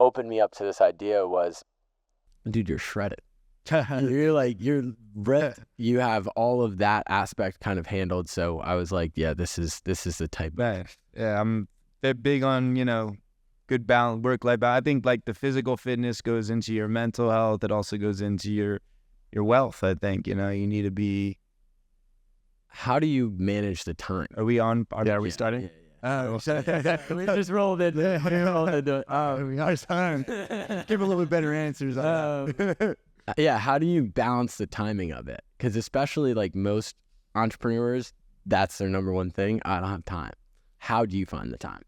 opened me up to this idea was, dude, you're shredded. You're ripped. You have all of that aspect kind of handled. So I was like, yeah, this is the type. Yeah, I'm big on, good balance, work-life balance. I think like the physical fitness goes into your mental health. It also goes into your wealth. I think, you need to be. How do you manage the time? Are we on? Are we starting? Yeah. We just rolled it. We are starting. Give a little bit better answers on that. Yeah, how do you balance the timing of it? Because especially like most entrepreneurs, that's their number one thing. I don't have time. How do you find the time?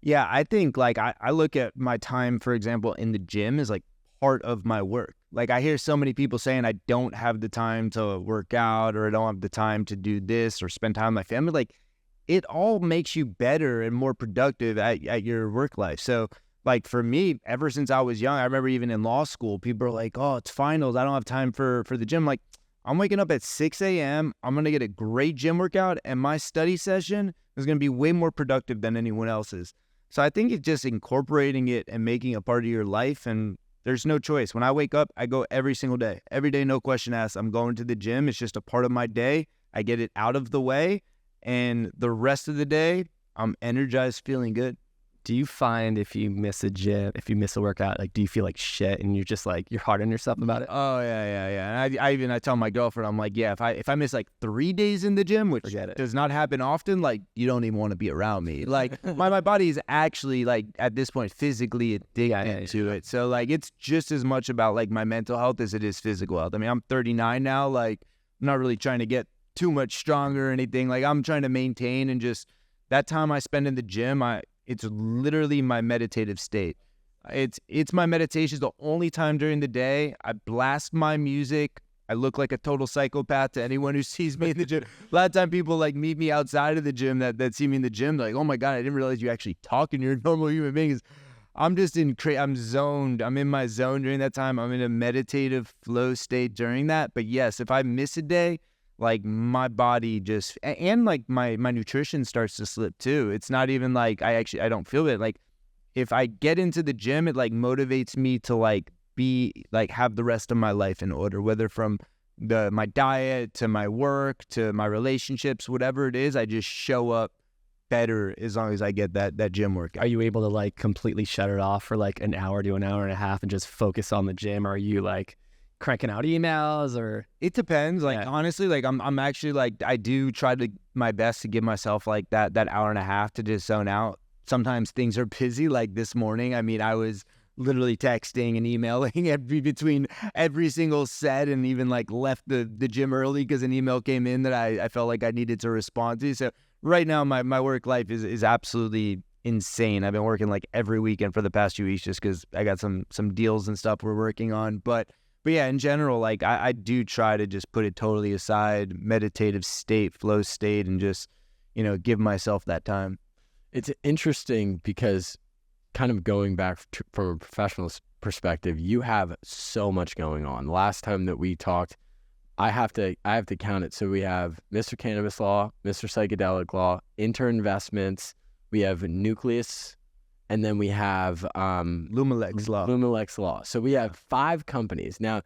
Yeah, I think like I look at my time, for example, in the gym as like part of my work. Like I hear so many people saying I don't have the time to work out, or I don't have the time to do this or spend time with my family. Like it all makes you better and more productive at your work life. So like for me, ever since I was young, I remember even in law school, people are like, oh, it's finals, I don't have time for the gym. Like I'm waking up at 6 a.m. I'm going to get a great gym workout, and my study session is going to be way more productive than anyone else's. So I think it's just incorporating it and making it a part of your life, and there's no choice. When I wake up, I go every single day. Every day, no question asked, I'm going to the gym. It's just a part of my day. I get it out of the way, and the rest of the day, I'm energized, feeling good. Do you find if you miss a gym, if you miss a workout, like do you feel like shit and you're just like, you're hard on yourself about it? Oh, yeah. And I tell my girlfriend, I'm like, yeah, if I miss like 3 days in the gym, which does not happen often, like you don't even want to be around me. Like my body is actually like at this point physically addicted to it. So like it's just as much about like my mental health as it is physical health. I mean, I'm 39 now. Like I'm not really trying to get too much stronger or anything. Like I'm trying to maintain, and just that time I spend in the gym, it's literally my meditative state. It's my meditation. It's the only time during the day I blast my music. I look like a total psychopath to anyone who sees me in the gym. A lot of time people like meet me outside of the gym that see me in the gym. They're like, oh my God, I didn't realize you actually talk and you're a normal human being. I'm just I'm zoned. I'm in my zone during that time. I'm in a meditative flow state during that. But yes, if I miss a day, like my body just, and like my nutrition starts to slip too. It's not even like I don't feel it. Like if I get into the gym, it like motivates me to like be like have the rest of my life in order, whether from my diet to my work to my relationships, whatever it is. I just show up better as long as I get that gym workout. Are you able to like completely shut it off for like an hour to an hour and a half and just focus on the gym? Or are you like cranking out emails? Or it depends. Like honestly, like I'm actually like I do try to my best to give myself like that hour and a half to just zone out. Sometimes things are busy. Like this morning, I mean, I was literally texting and emailing between every single set, and even like left the gym early because an email came in that I felt like I needed to respond to. So right now my work life is absolutely insane. I've been working like every weekend for the past few weeks just because I got some deals and stuff we're working on. But yeah, in general, like I do try to just put it totally aside, meditative state, flow state, and just, give myself that time. It's interesting because kind of going back from a professional perspective, you have so much going on. The last time that we talked, I have to count it. So we have Mr. Cannabis Law, Mr. Psychedelic Law, Interinvestments, we have Nucleus, and then we have Lumalex Law. So we have 5 companies. Now,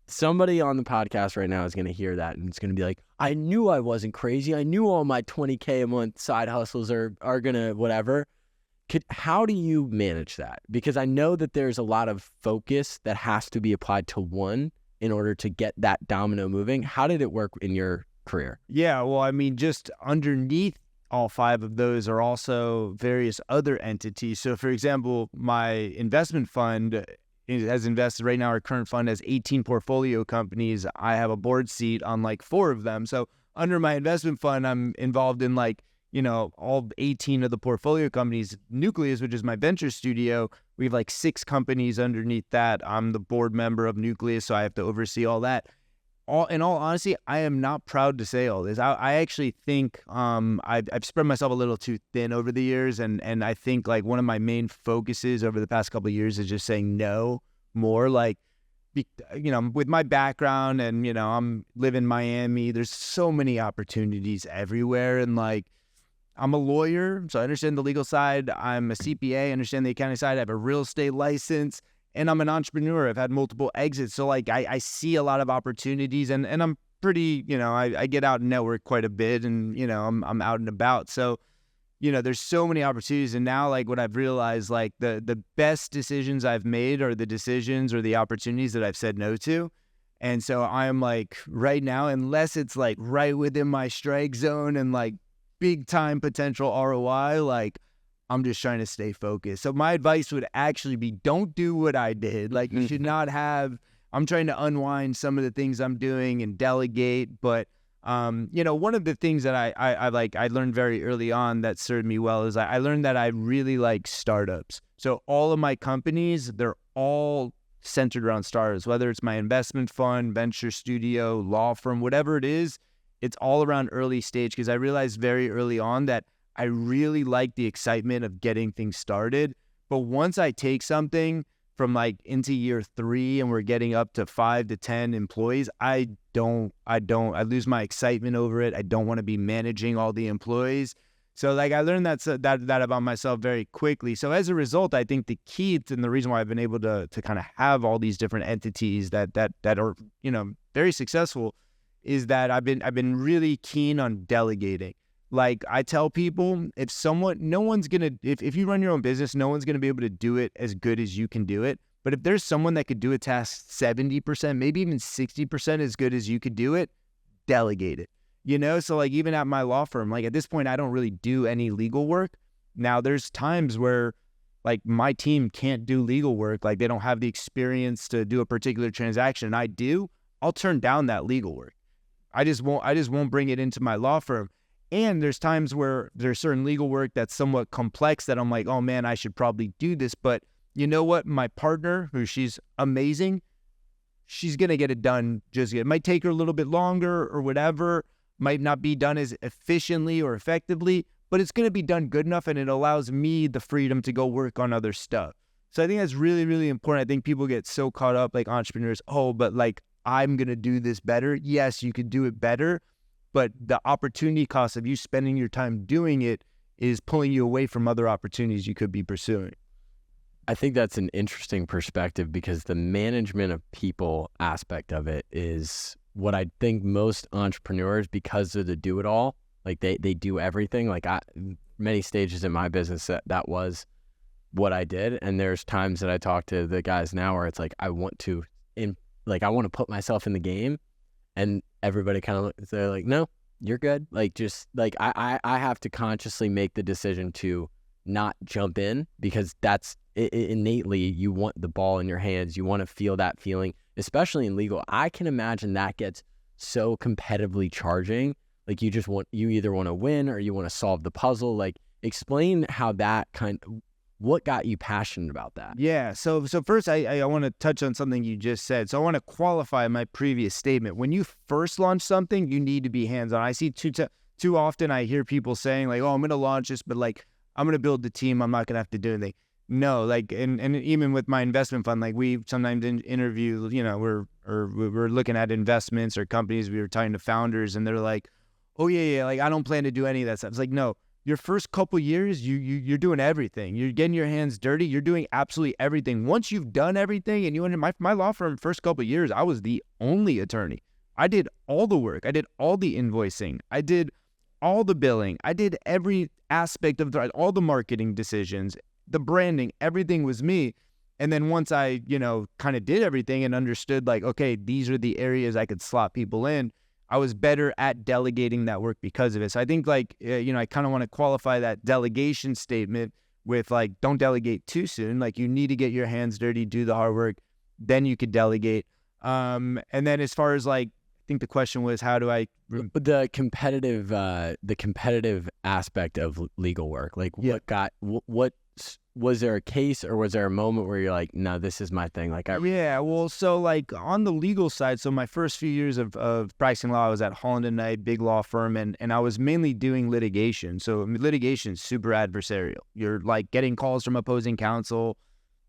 somebody on the podcast right now is going to hear that and it's going to be like, I knew I wasn't crazy. I knew all my $20K a month side hustles are going to whatever. How do you manage that? Because I know that there's a lot of focus that has to be applied to one in order to get that domino moving. How did it work in your career? Yeah, well, I mean, just underneath all 5 of those are also various other entities. So, for example, my investment fund has invested right now. Our current fund has 18 portfolio companies. I have a board seat on like 4 of them. So under my investment fund, I'm involved in like, all 18 of the portfolio companies. Nucleus, which is my venture studio, we have like 6 companies underneath that. I'm the board member of Nucleus, so I have to oversee all that. In all honesty, I am not proud to say all this. I actually think I've spread myself a little too thin over the years, and I think like one of my main focuses over the past couple of years is just saying no more. Like, with my background and I'm live in Miami, there's so many opportunities everywhere, and like I'm a lawyer, so I understand the legal side. I'm a CPA, I understand the accounting side. I have a real estate license, and I'm an entrepreneur. I've had multiple exits. So like I see a lot of opportunities, and I'm pretty, I get out and network quite a bit, and, I'm out and about. So, there's so many opportunities. And now like what I've realized, like the best decisions I've made are the decisions or the opportunities that I've said no to. And so I'm like right now, unless it's like right within my strike zone and like big time potential ROI, like I'm just trying to stay focused. So my advice would actually be, don't do what I did. Like you should not have, I'm trying to unwind some of the things I'm doing and delegate. But, one of the things that I learned very early on that served me well is I learned that I really like startups. So all of my companies, they're all centered around startups, whether it's my investment fund, venture studio, law firm, whatever it is. It's all around early stage, because I realized very early on that I really like the excitement of getting things started. But once I take something from like into year 3 and we're getting up to 5 to 10 employees, I lose my excitement over it. I don't want to be managing all the employees. So like I learned that about myself very quickly. So as a result, I think the key and the reason why I've been able to kind of have all these different entities that are, very successful is that I've been really keen on delegating. Like I tell people, if you run your own business, no one's going to be able to do it as good as you can do it. But if there's someone that could do a task 70%, maybe even 60% as good as you could do it, delegate it. So like even at my law firm, like at this point, I don't really do any legal work. Now there's times where like my team can't do legal work. Like they don't have the experience to do a particular transaction. And I do, I'll turn down that legal work. I just won't bring it into my law firm. And there's times where there's certain legal work that's somewhat complex that I'm like, oh man, I should probably do this. But you know what? My partner, she's amazing, she's going to get it done just good. It might take her a little bit longer or whatever, might not be done as efficiently or effectively, but it's going to be done good enough, and it allows me the freedom to go work on other stuff. So I think that's really, really important. I think people get so caught up, like entrepreneurs, but like I'm going to do this better. Yes, you could do it better, but the opportunity cost of you spending your time doing it is pulling you away from other opportunities you could be pursuing. I think that's an interesting perspective, because the management of people aspect of it is what I think most entrepreneurs, because of the do-it-all, like they do everything. Like many stages in my business, that was what I did. And there's times that I talk to the guys now where it's like, I want to put myself in the game, and everybody kind of, they're like, no, you're good. Like, just like, I have to consciously make the decision to not jump in, because that's innately, you want the ball in your hands. You want to feel that feeling, especially in legal. I can imagine that gets so competitively charging. Like you either want to win or you want to solve the puzzle. Like explain how what got you passionate about that? Yeah. So first I want to touch on something you just said. So I want to qualify my previous statement. When you first launch something, you need to be hands-on. I see too often I hear people saying like, oh, I'm going to launch this, but like, I'm going to build the team. I'm not going to have to do anything. No, like, and even with my investment fund, like we sometimes interview, we're looking at investments or companies. We were talking to founders, and they're like, oh yeah, like I don't plan to do any of that stuff. It's like, no, your first couple years, you're doing everything. You're getting your hands dirty. You're doing absolutely everything. Once you've done everything, and my law firm, first couple of years, I was the only attorney. I did all the work. I did all the invoicing. I did all the billing. I did every aspect of all the marketing decisions, the branding, everything was me. And then once I, kind of did everything and understood like, okay, these are the areas I could slot people in, I was better at delegating that work because of it. So I think like, I kind of want to qualify that delegation statement with like, don't delegate too soon. Like you need to get your hands dirty, do the hard work, then you could delegate. And then as far as like, I think the question was, how do I... The competitive aspect of legal work, like what was there a case or was there a moment where you're like, no, this is my thing? Like, so like on the legal side, so my first few years of practicing law, I was at Holland & Knight, big law firm, and I was mainly doing litigation. So litigation is super adversarial. You're like getting calls from opposing counsel,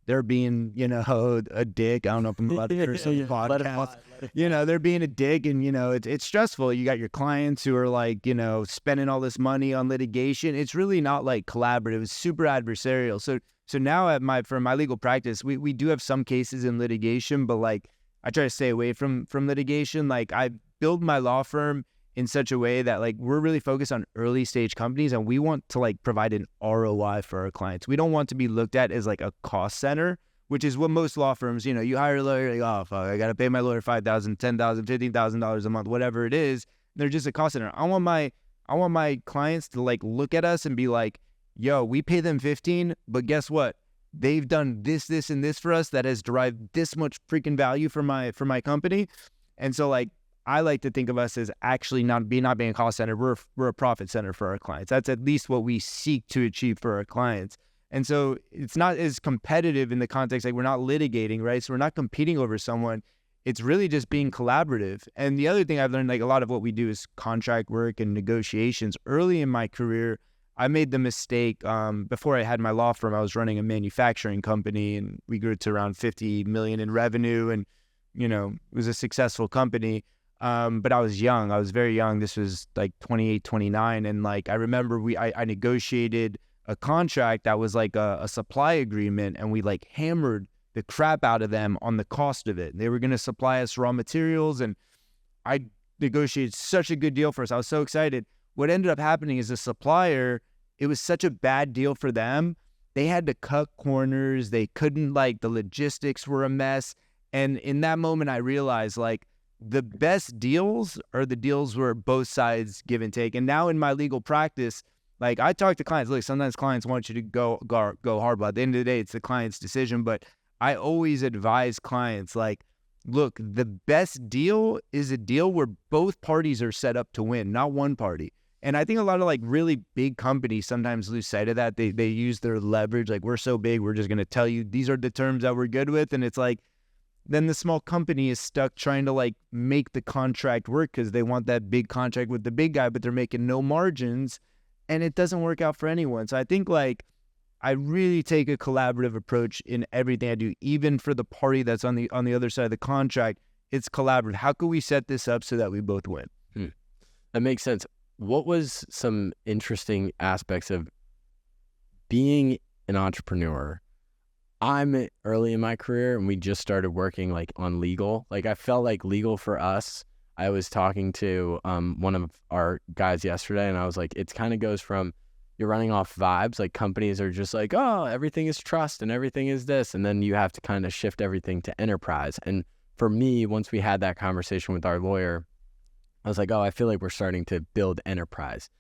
they're being, a dick. I don't know if I'm allowed to curse on the podcast. They're being a dick, and, it's stressful. You got your clients who are like, spending all this money on litigation. It's really not like collaborative. It's super adversarial. So now for my legal practice, we do have some cases in litigation, but like I try to stay away from litigation. Like I build my law firm in such a way that like we're really focused on early stage companies, and we want to like provide an ROI for our clients. We don't want to be looked at as like a cost center, which is what most law firms, you hire a lawyer, like, oh fuck, I got to pay my lawyer $5,000, $10,000, $15,000 a month, whatever it is. They're just a cost center. I want my clients to like look at us and be like, yo, we pay them 15, but guess what? They've done this, and this for us that has derived this much freaking value for my company. And so like, I like to think of us as actually not being a cost center. We're a profit center for our clients. That's at least what we seek to achieve for our clients. And so it's not as competitive in the context, like we're not litigating, right? So we're not competing over someone. It's really just being collaborative. And the other thing I've learned, like a lot of what we do is contract work and negotiations. Early in my career, I made the mistake, before I had my law firm, I was running a manufacturing company, and we grew to around 50 million in revenue, and, it was a successful company. But I was young. I was very young. This was like 28, 29. And like, I remember I negotiated a contract that was like a supply agreement, and we like hammered the crap out of them on the cost of it. They were going to supply us raw materials, and I negotiated such a good deal for us. I was so excited. What ended up happening is the supplier, it was such a bad deal for them. They had to cut corners. They couldn't, like, the logistics were a mess. And in that moment, I realized like, the best deals are the deals where both sides give and take. And now in my legal practice, like I talk to clients, look, sometimes clients want you to go hard, but at the end of the day, it's the client's decision. But I always advise clients, like, look, the best deal is a deal where both parties are set up to win, not one party. And I think a lot of like really big companies sometimes lose sight of that. They use their leverage, like we're so big, we're just going to tell you these are the terms that we're good with. And it's like, then the small company is stuck trying to like make the contract work because they want that big contract with the big guy, but they're making no margins, and it doesn't work out for anyone. So I think like I really take a collaborative approach in everything I do, even for the party that's on the other side of the contract. It's collaborative. How can we set this up so that we both win? That makes sense. What was some interesting aspects of being an entrepreneur? I'm early in my career, and we just started working like on legal. Like I felt like legal for us, I was talking to one of our guys yesterday, and I was like, it kind of goes from you're running off vibes. Like companies are just like, oh, everything is trust and everything is this. And then you have to kind of shift everything to enterprise. And for me, once we had that conversation with our lawyer, I was like, oh, I feel like we're starting to build enterprise.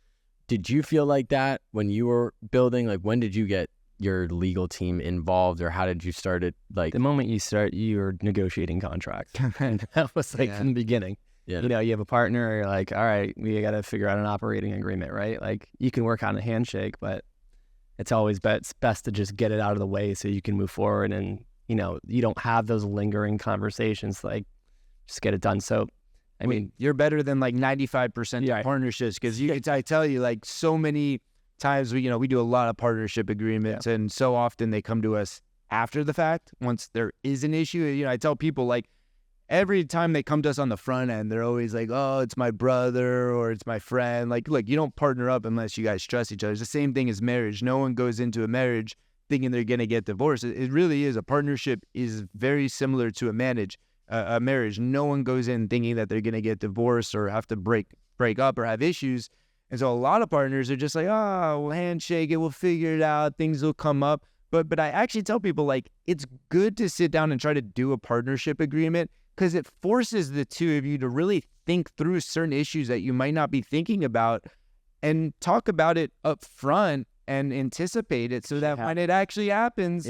Did you feel like that when you were building? Like when did you get your legal team involved, or how did you start it? Like the moment you're negotiating contracts. That was like in the beginning. Yeah. You have a partner, you're like, all right, we got to figure out an operating agreement, right? Like you can work on a handshake, but it's always best to just get it out of the way so you can move forward, and you don't have those lingering conversations. Like just get it done. So I mean, you're better than like 95% of partnerships, because I tell you, like so many times we do a lot of partnership agreements, and so often they come to us after the fact once there is an issue. I tell people, like, every time they come to us on the front end, they're always like, oh, it's my brother or it's my friend. Like, look, you don't partner up unless you guys trust each other. It's the same thing as marriage. No one goes into a marriage thinking they're going to get divorced. It really is. A partnership is very similar to a marriage. No one goes in thinking that they're going to get divorced or have to break up or have issues. And so a lot of partners are just like, oh, we'll handshake it, we'll figure it out, things will come up. But I actually tell people, like, it's good to sit down and try to do a partnership agreement, because it forces the two of you to really think through certain issues that you might not be thinking about, and talk about it up front and anticipate it, so that when it actually happens,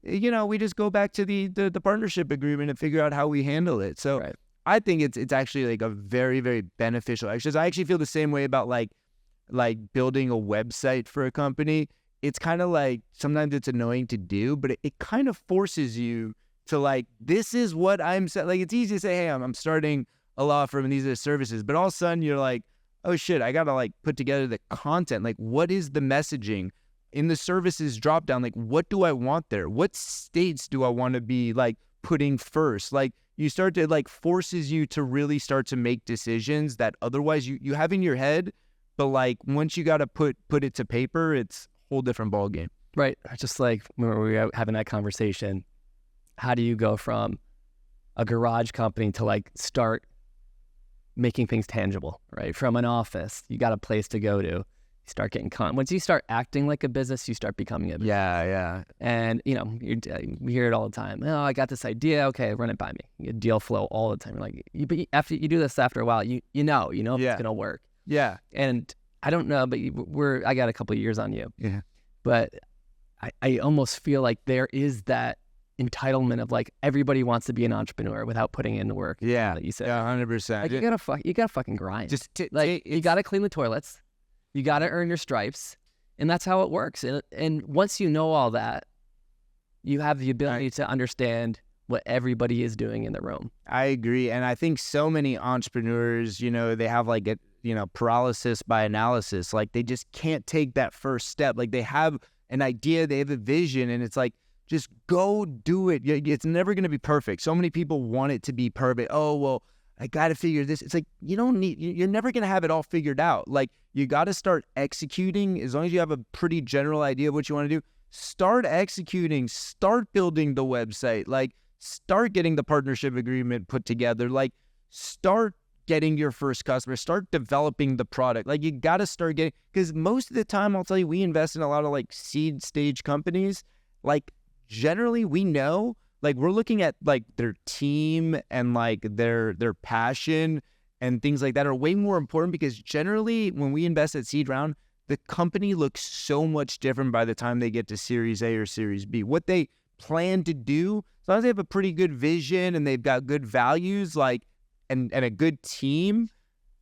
we just go back to the partnership agreement and figure out how we handle it. So I think it's actually like a very, very beneficial exercise. I actually feel the same way about like building a website for a company. It's kind of like, sometimes it's annoying to do, but it kind of forces you to like, this is what like, it's easy to say, hey, I'm starting a law firm and these are the services, but all of a sudden you're like, oh shit, I got to like put together the content. Like, what is the messaging? in the services drop down, like, what do I want there? What states do I want to be like putting first? Like, you start to like forces you to really start to make decisions that otherwise you have in your head, but like once you got to put it to paper, it's a whole different ball game. Right. Just like when we were having that conversation, how do you go from a garage company to like start making things tangible, right? From an office, you got a place to go to. You start getting once you start acting like a business, you start becoming a business. Yeah. And you know, we hear it all the time. Oh, I got this idea. Okay, run it by me. You get deal flow all the time. You're like, but after you do this after a while, you know if it's gonna work. Yeah. And I don't know, but I got a couple of years on you. Yeah. But I almost feel like there is that entitlement of like everybody wants to be an entrepreneur without putting in the work. Yeah. That you said. Yeah, 100%. Like you gotta fucking grind. Just you gotta clean the toilets. You gotta earn your stripes, and that's how it works. And once you know all that, you have the ability to understand what everybody is doing in the room. I agree, and I think so many entrepreneurs, they have like a paralysis by analysis. Like they just can't take that first step. Like they have an idea, they have a vision, and it's like, just go do it. It's never going to be perfect. So many people want it to be perfect. Oh, well, I got to figure this. It's like, you're never going to have it all figured out. Like you got to start executing. As long as you have a pretty general idea of what you want to do, start executing, start building the website, like start getting the partnership agreement put together, like start getting your first customer, start developing the product. Like you got to start getting, because most of the time, I'll tell you, we invest in a lot of like seed stage companies. Like generally we know, like we're looking at like their team and like their passion and things like that are way more important, because generally when we invest at seed round, the company looks so much different by the time they get to Series A or Series B. What they plan to do, as long as they have a pretty good vision and they've got good values, like and a good team,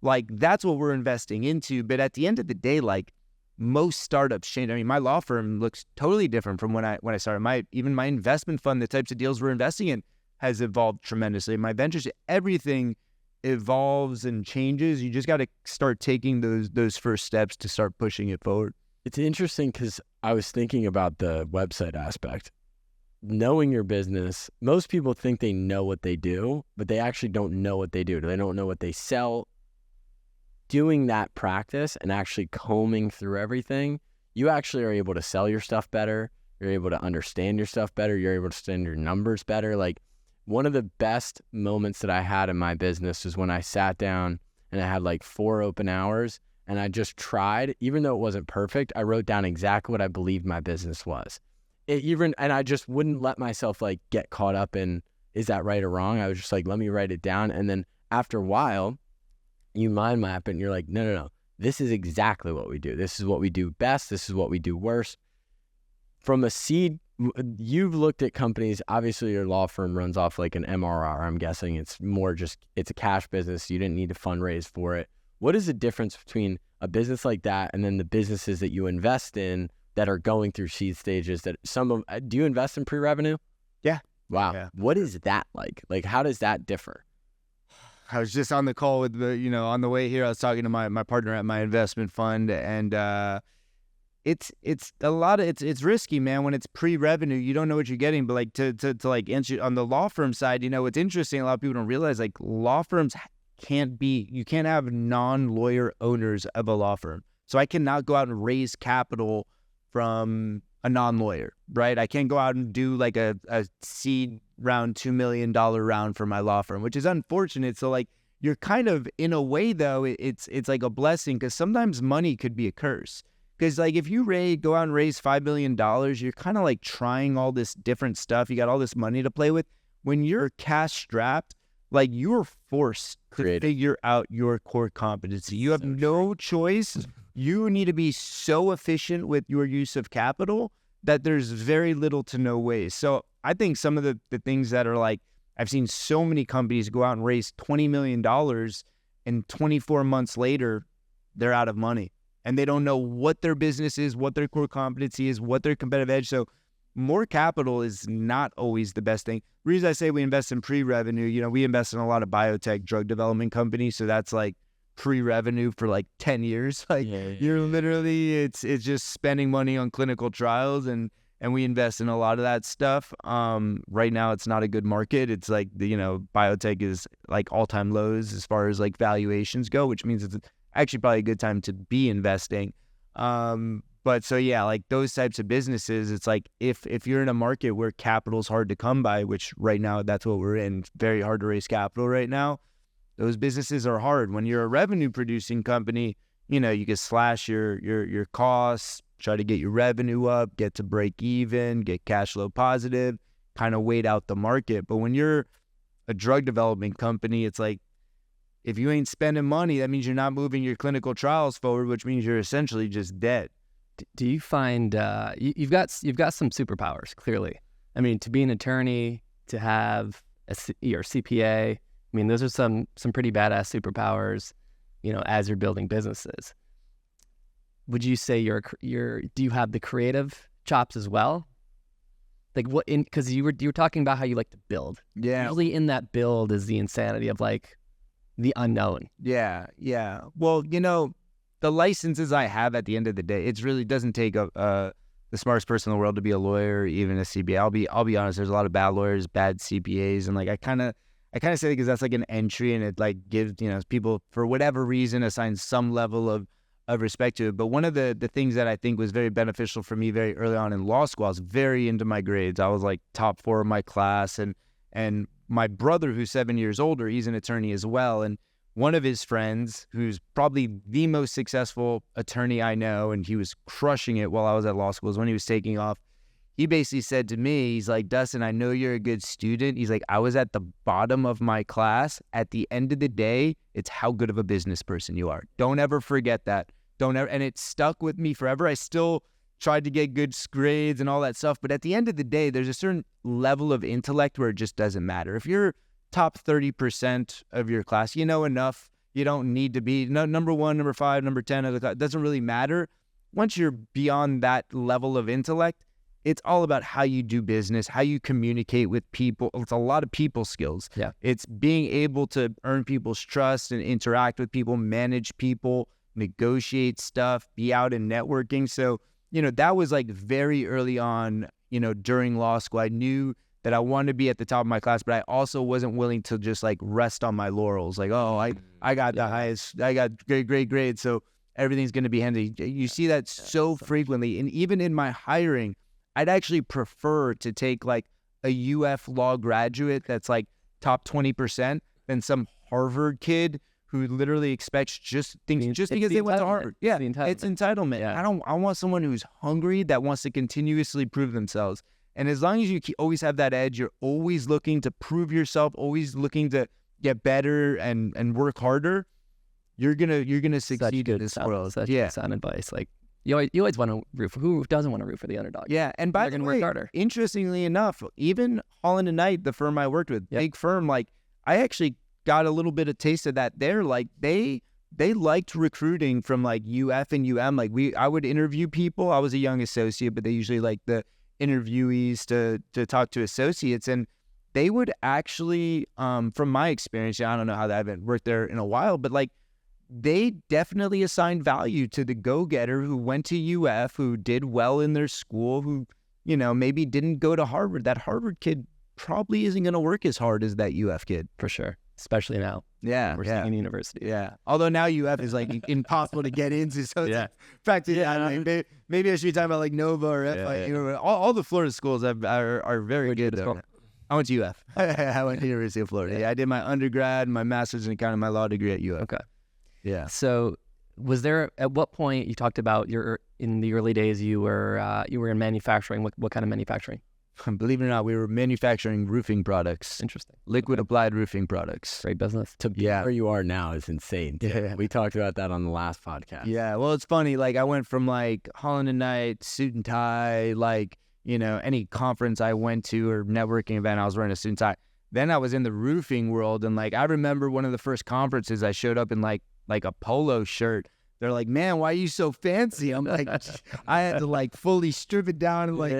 like that's what we're investing into. But at the end of the day, like most startups change. I mean, my law firm looks totally different from when I started. My investment fund, the types of deals we're investing in, has evolved tremendously. My ventures, everything evolves and changes. You just got to start taking those first steps to start pushing it forward. It's interesting because I was thinking about the website aspect. Knowing your business, most people think they know what they do, but they actually don't know what they do. They don't know what they sell. Doing that practice and actually combing through everything, you actually are able to sell your stuff better. You're able to understand your stuff better. You're able to understand your numbers better. Like one of the best moments that I had in my business was when I sat down and I had like 4 open hours and I just tried, even though it wasn't perfect, I wrote down exactly what I believed my business was. And I just wouldn't let myself like get caught up in, is that right or wrong? I was just like, let me write it down. And then after a while, you mind map it and you're like, no, this is exactly what we do. This is what we do best. This is what we do worse. From a seed, you've looked at companies, obviously your law firm runs off like an MRR. I'm guessing it's more just, it's a cash business. You didn't need to fundraise for it. What is the difference between a business like that and then the businesses that you invest in that are going through seed stages? That do you invest in pre-revenue? Yeah. Wow. Yeah. What is that like? Like, how does that differ? I was just on the call with on the way here, I was talking to my partner at my investment fund, and it's a lot of, it's risky, man. When it's pre-revenue, you don't know what you're getting, but like to like answer on the law firm side, what's interesting, a lot of people don't realize, like law firms you can't have non-lawyer owners of a law firm. So I cannot go out and raise capital from a non-lawyer, right? I can't go out and do like a seed round, $2 million round for my law firm, which is unfortunate. So like you're kind of, in a way though, it's like a blessing, because sometimes money could be a curse. Because like if you go out and raise $5 million, you're kind of like trying all this different stuff. You got all this money to play with. When you're cash strapped, like you're forced to figure out your core competency. You have no choice. You need to be so efficient with your use of capital that there's very little to no waste. So I think some of the things that are like, I've seen so many companies go out and raise $20 million and 24 months later, they're out of money and they don't know what their business is, what their core competency is, what their competitive edge. So more capital is not always the best thing. The reason I say we invest in pre-revenue, we invest in a lot of biotech drug development companies. So that's like pre-revenue for like 10 years. Like you're literally, it's just spending money on clinical trials, and we invest in a lot of that stuff. Right now it's not a good market. It's like biotech is like all-time lows as far as like valuations go, which means it's actually probably a good time to be investing. But so yeah, like those types of businesses, it's like if you're in a market where capital's hard to come by, which right now that's what we're in, very hard to raise capital right now. Those businesses are hard. When you're a revenue producing company, you can slash your costs, try to get your revenue up, get to break even, get cash flow positive, kind of wait out the market. But when you're a drug development company, it's like, if you ain't spending money, that means you're not moving your clinical trials forward, which means you're essentially just dead. Do you find you've got some superpowers, clearly? I mean, to be an attorney, to have your CPA, I mean, those are some pretty badass superpowers, as you're building businesses. Would you say do you have the creative chops as well? Like because you were talking about how you like to build. Yeah. Usually in that build is the insanity of like the unknown. Yeah. Well, the licenses I have at the end of the day, it really doesn't take the smartest person in the world to be a lawyer, or even a CPA. I'll be honest. There's a lot of bad lawyers, bad CPAs, and like I kind of say because that's like an entry, and it like gives people for whatever reason assign some level of respect to it. But one of the things that I think was very beneficial for me very early on in law school, I was very into my grades. I was like top 4 of my class, and my brother, who's 7 years older, he's an attorney as well, and one of his friends, who's probably the most successful attorney I know, and he was crushing it while I was at law school, is when he was taking off, he basically said to me, he's like, Dustin, I know you're a good student. He's like, I was at the bottom of my class. At the end of the day, it's how good of a business person you are. Don't ever forget that. And it stuck with me forever. I still tried to get good grades and all that stuff, but at the end of the day, there's a certain level of intellect where it just doesn't matter. If you're top 30% of your class, enough. You don't need to be number 1, number 5, number 10 of the class. It doesn't really matter. Once you're beyond that level of intellect, it's all about how you do business, how you communicate with people. It's a lot of people skills. Yeah. It's being able to earn people's trust and interact with people, manage people, negotiate stuff, be out and networking. So, that was like very early on, during law school. I knew that I wanted to be at the top of my class, but I also wasn't willing to just like rest on my laurels. Like, oh, I got the highest, I got great grades, so everything's going to be handy. You see that so frequently. And even in my hiring, I'd actually prefer to take like a UF law graduate that's like top 20% than some Harvard kid who literally expects things just because they went to Harvard. Yeah, it's entitlement. Yeah. I want someone who's hungry, that wants to continuously prove themselves. And as long as you always have that edge, you're always looking to prove yourself, always looking to get better and work harder, you're gonna succeed in this world. Such sound advice. Like you always want to root for, who doesn't want to root for the underdog? Yeah, and by the way, work harder. Interestingly enough, even Holland & Knight, the firm I worked with, big firm, like I actually got a little bit of taste of that there. Like they liked recruiting from like UF and UM. Like I would interview people. I was a young associate, but they usually like the interviewees to talk to associates, and they would actually, from my experience, I don't know how that, I haven't worked there in a while, but like they definitely assigned value to the go-getter who went to UF, who did well in their school, who, maybe didn't go to Harvard. That Harvard kid probably isn't going to work as hard as that UF kid. For sure. Especially now. Yeah. We're seeing university. Yeah. Although now UF is like impossible to get into. So it's practically, maybe I should be talking about like Nova or FIU. All the Florida schools are very good though. I went to UF. I went to University of Florida. Yeah, I did my undergrad, my master's in accounting, my law degree at UF. Okay. Yeah. So was there, at what point, you talked about in the early days you were in manufacturing. What kind of manufacturing? Believe it or not, we were manufacturing roofing products. Interesting. Liquid applied roofing products. Great business. To be where you are now is insane. Yeah. We talked about that on the last podcast. Yeah. Well, it's funny. Like I went from like Holland & Knight, suit and tie, like, any conference I went to or networking event, I was wearing a suit and tie. Then I was in the roofing world. And like, I remember one of the first conferences I showed up in like a polo shirt. They're like, man, why are you so fancy? I'm like, I had to like fully strip it down and like,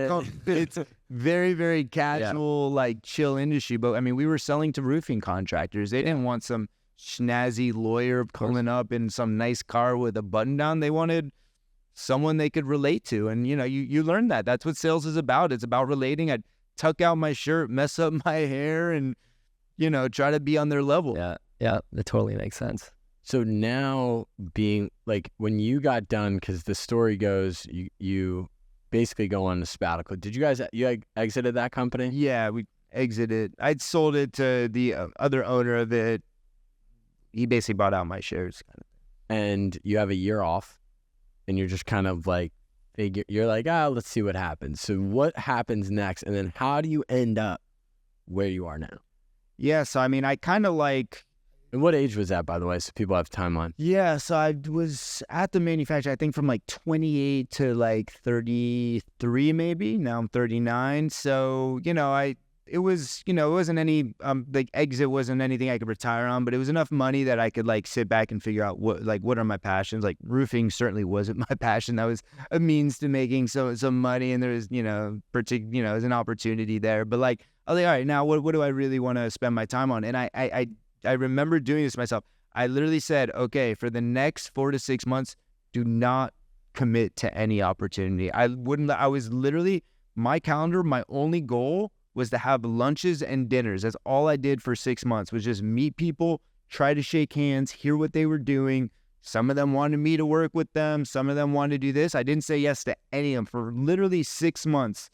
it's very, very casual, like chill industry. But I mean, we were selling to roofing contractors. They didn't want some snazzy lawyer pulling up in some nice car with a button down. They wanted someone they could relate to. And, you learn that. That's what sales is about. It's about relating. I'd tuck out my shirt, mess up my hair, and, try to be on their level. Yeah, that totally makes sense. So now being like when you got done, because the story goes, you basically go on a sabbatical. Did you exited that company? Yeah, we exited. I'd sold it to the other owner of it. He basically bought out my shares. And you have a year off and you're just kind of like, you're like, let's see what happens. So what happens next? And then how do you end up where you are now? Yeah, so I mean, I kind of like... And what age was that, by the way, so people have timeline? Yeah, so I was at the manufacturer, I think from like 28 to like 33 maybe. Now I'm 39. So, it wasn't any, like exit wasn't anything I could retire on, but it was enough money that I could like sit back and figure out what are my passions. Like roofing certainly wasn't my passion. That was a means to making some money, and there was, there's an opportunity there. But like, I was like, all right, now what do I really want to spend my time on? And I remember doing this myself. I literally said, okay, for the next 4 to 6 months, do not commit to any opportunity. My calendar, my only goal was to have lunches and dinners. That's all I did for 6 months, was just meet people, try to shake hands, hear what they were doing. Some of them wanted me to work with them. Some of them wanted to do this. I didn't say yes to any of them for literally 6 months.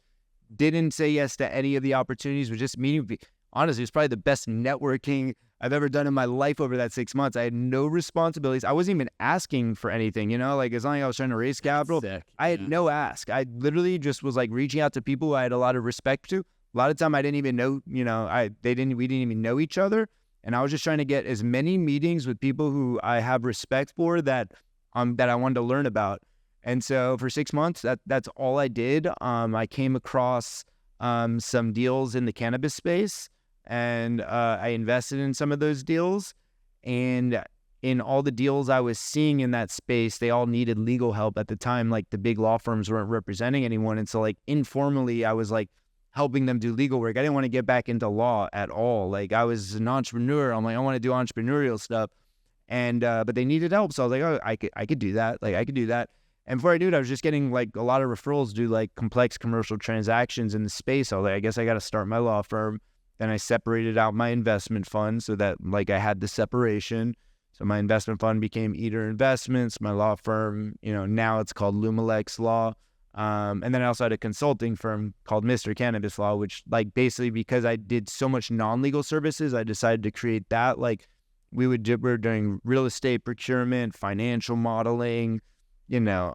Didn't say yes to any of the opportunities. Was just meeting people. Honestly, it was probably the best networking I've ever done in my life over that 6 months. I had no responsibilities. I wasn't even asking for anything, like as long as I was trying to raise capital, I had no ask. I literally just was like reaching out to people who I had a lot of respect to. A lot of time I didn't even know, we didn't even know each other. And I was just trying to get as many meetings with people who I have respect for that I wanted to learn about. And so for 6 months, that's all I did. I came across some deals in the cannabis space, and I invested in some of those deals. And in all the deals I was seeing in that space, they all needed legal help at the time. Like the big law firms weren't representing anyone. And so like informally, I was like helping them do legal work. I didn't want to get back into law at all. Like I was an entrepreneur. I'm like, I want to do entrepreneurial stuff. And, but they needed help. So I was like, oh, I could do that. Like I could do that. And before I knew it, I was just getting like a lot of referrals to do like complex commercial transactions in the space. I was like, I guess I got to start my law firm. Then I separated out my investment fund so that like I had the separation. So my investment fund became Eater Investments. My law firm, now it's called Lumalex Law. And then I also had a consulting firm called Mr. Cannabis Law, which like basically because I did so much non-legal services, I decided to create that. Like we were doing real estate procurement, financial modeling,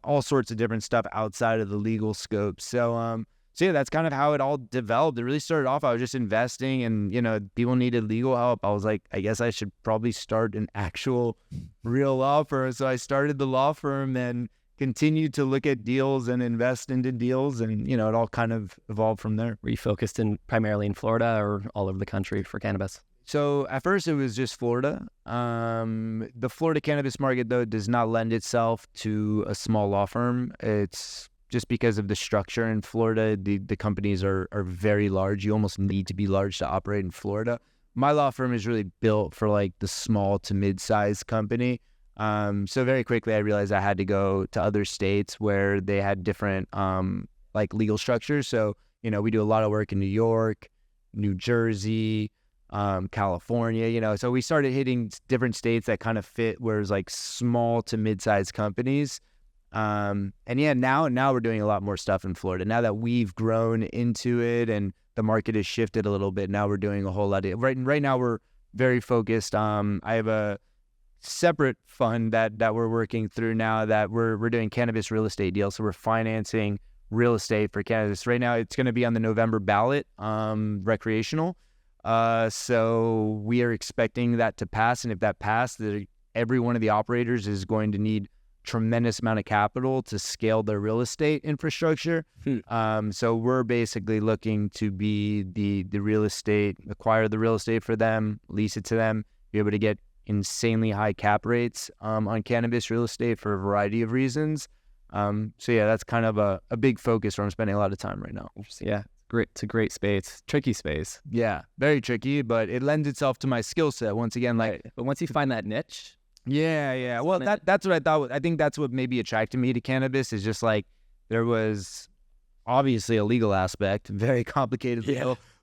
all sorts of different stuff outside of the legal scope. So yeah, that's kind of how it all developed. It really started off, I was just investing and, people needed legal help. I was like, I guess I should probably start an actual real law firm. So I started the law firm and continued to look at deals and invest into deals. And, it all kind of evolved from there. Were you focused primarily in Florida or all over the country for cannabis? So at first it was just Florida. The Florida cannabis market, though, does not lend itself to a small law firm. It's just because of the structure in Florida. The companies are very large. You almost need to be large to operate in Florida. My law firm is really built for like the small to mid-sized company. So very quickly I realized I had to go to other states where they had different like legal structures. So, we do a lot of work in New York, New Jersey, California, so we started hitting different states that kind of fit where it's like small to mid-sized companies. And yeah, now we're doing a lot more stuff in Florida. Now that we've grown into it and the market has shifted a little bit, now we're doing a whole lot of right now we're very focused. I have a separate fund that we're working through now that we're doing cannabis real estate deals. So we're financing real estate for cannabis. Right now it's going to be on the November ballot, recreational. So we are expecting that to pass. And if that passed, every one of the operators is going to need tremendous amount of capital to scale their real estate infrastructure. So we're basically looking to be the real estate, acquire the real estate for them, lease it to them, be able to get insanely high cap rates on cannabis real estate for a variety of reasons. So yeah, that's kind of a big focus where I'm spending a lot of time right now. Interesting. Yeah. great. It's a great space, tricky space. Yeah, very tricky, but it lends itself to my skill set. Once again, like, But once you find that niche, yeah. Well, that's what I thought. I think that's what maybe attracted me to cannabis, is just like there was obviously a legal aspect, very complicated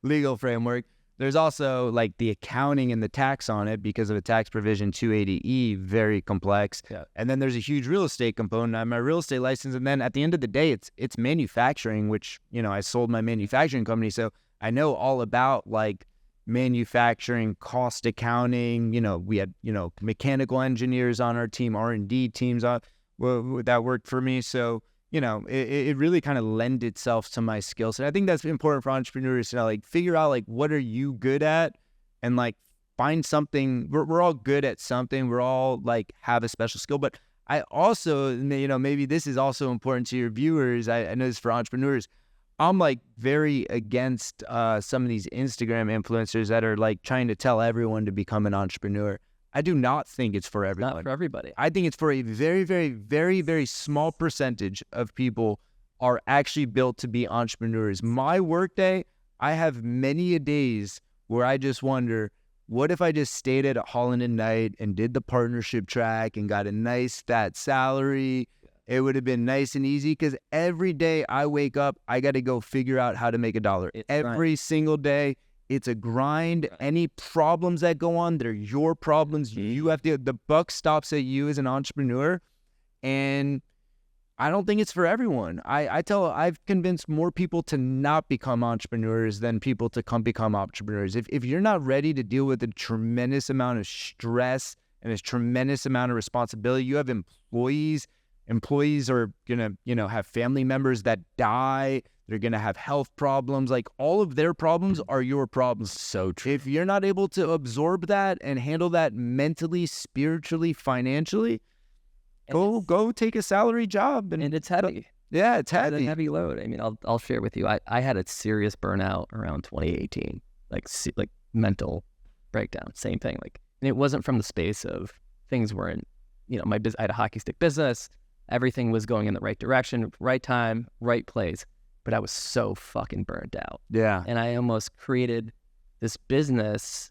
legal framework. There's also like the accounting and the tax on it because of a tax provision 280E, very complex. Yeah. And then there's a huge real estate component. I have my real estate license, and then at the end of the day, it's manufacturing, which, you know, I sold my manufacturing company, so I know all about like manufacturing, cost accounting. You know, we had, you know, mechanical engineers on our team, R&D teams that worked for me. So, you know, it really kind of lend itself to my skill set. I think that's important for entrepreneurs to, like, figure out, like, what are you good at, and like find something. We're all good at something. We're all like have a special skill. But I also, you know, maybe this is also important to your viewers. I know this for entrepreneurs. I'm like very against some of these Instagram influencers that are like trying to tell everyone to become an entrepreneur. I do not think it's for everyone. not for everybody. I think it's for a very, very, very, very small percentage of people are actually built to be entrepreneurs. My workday, I have many a days where I just wonder, what if I just stayed at Holland and Knight and did the partnership track and got a nice fat salary? It would have been nice and easy, because every day I wake up, I got to go figure out how to make $1. Every single day. It's a grind. Any problems that go on, they're your problems. You have to, the buck stops at you as an entrepreneur. And I don't think it's for everyone. I've convinced more people to not become entrepreneurs than people to become entrepreneurs. If you're not ready to deal with a tremendous amount of stress and a tremendous amount of responsibility, you have employees. Employees are gonna, you know, have family members that die. They're going to have health problems. Like, all of their problems are your problems. So true. If you're not able to absorb that and handle that mentally, spiritually, financially, go take a salary job. And it's heavy. Yeah, it's heavy. It's a heavy load. I mean, I'll share with you. I had a serious burnout around 2018, like mental breakdown. Same thing. Like, and it wasn't from the space of things weren't, you know, I had a hockey stick business. Everything was going in the right direction, right time, right place. But I was so fucking burnt out. Yeah. And I almost created this business,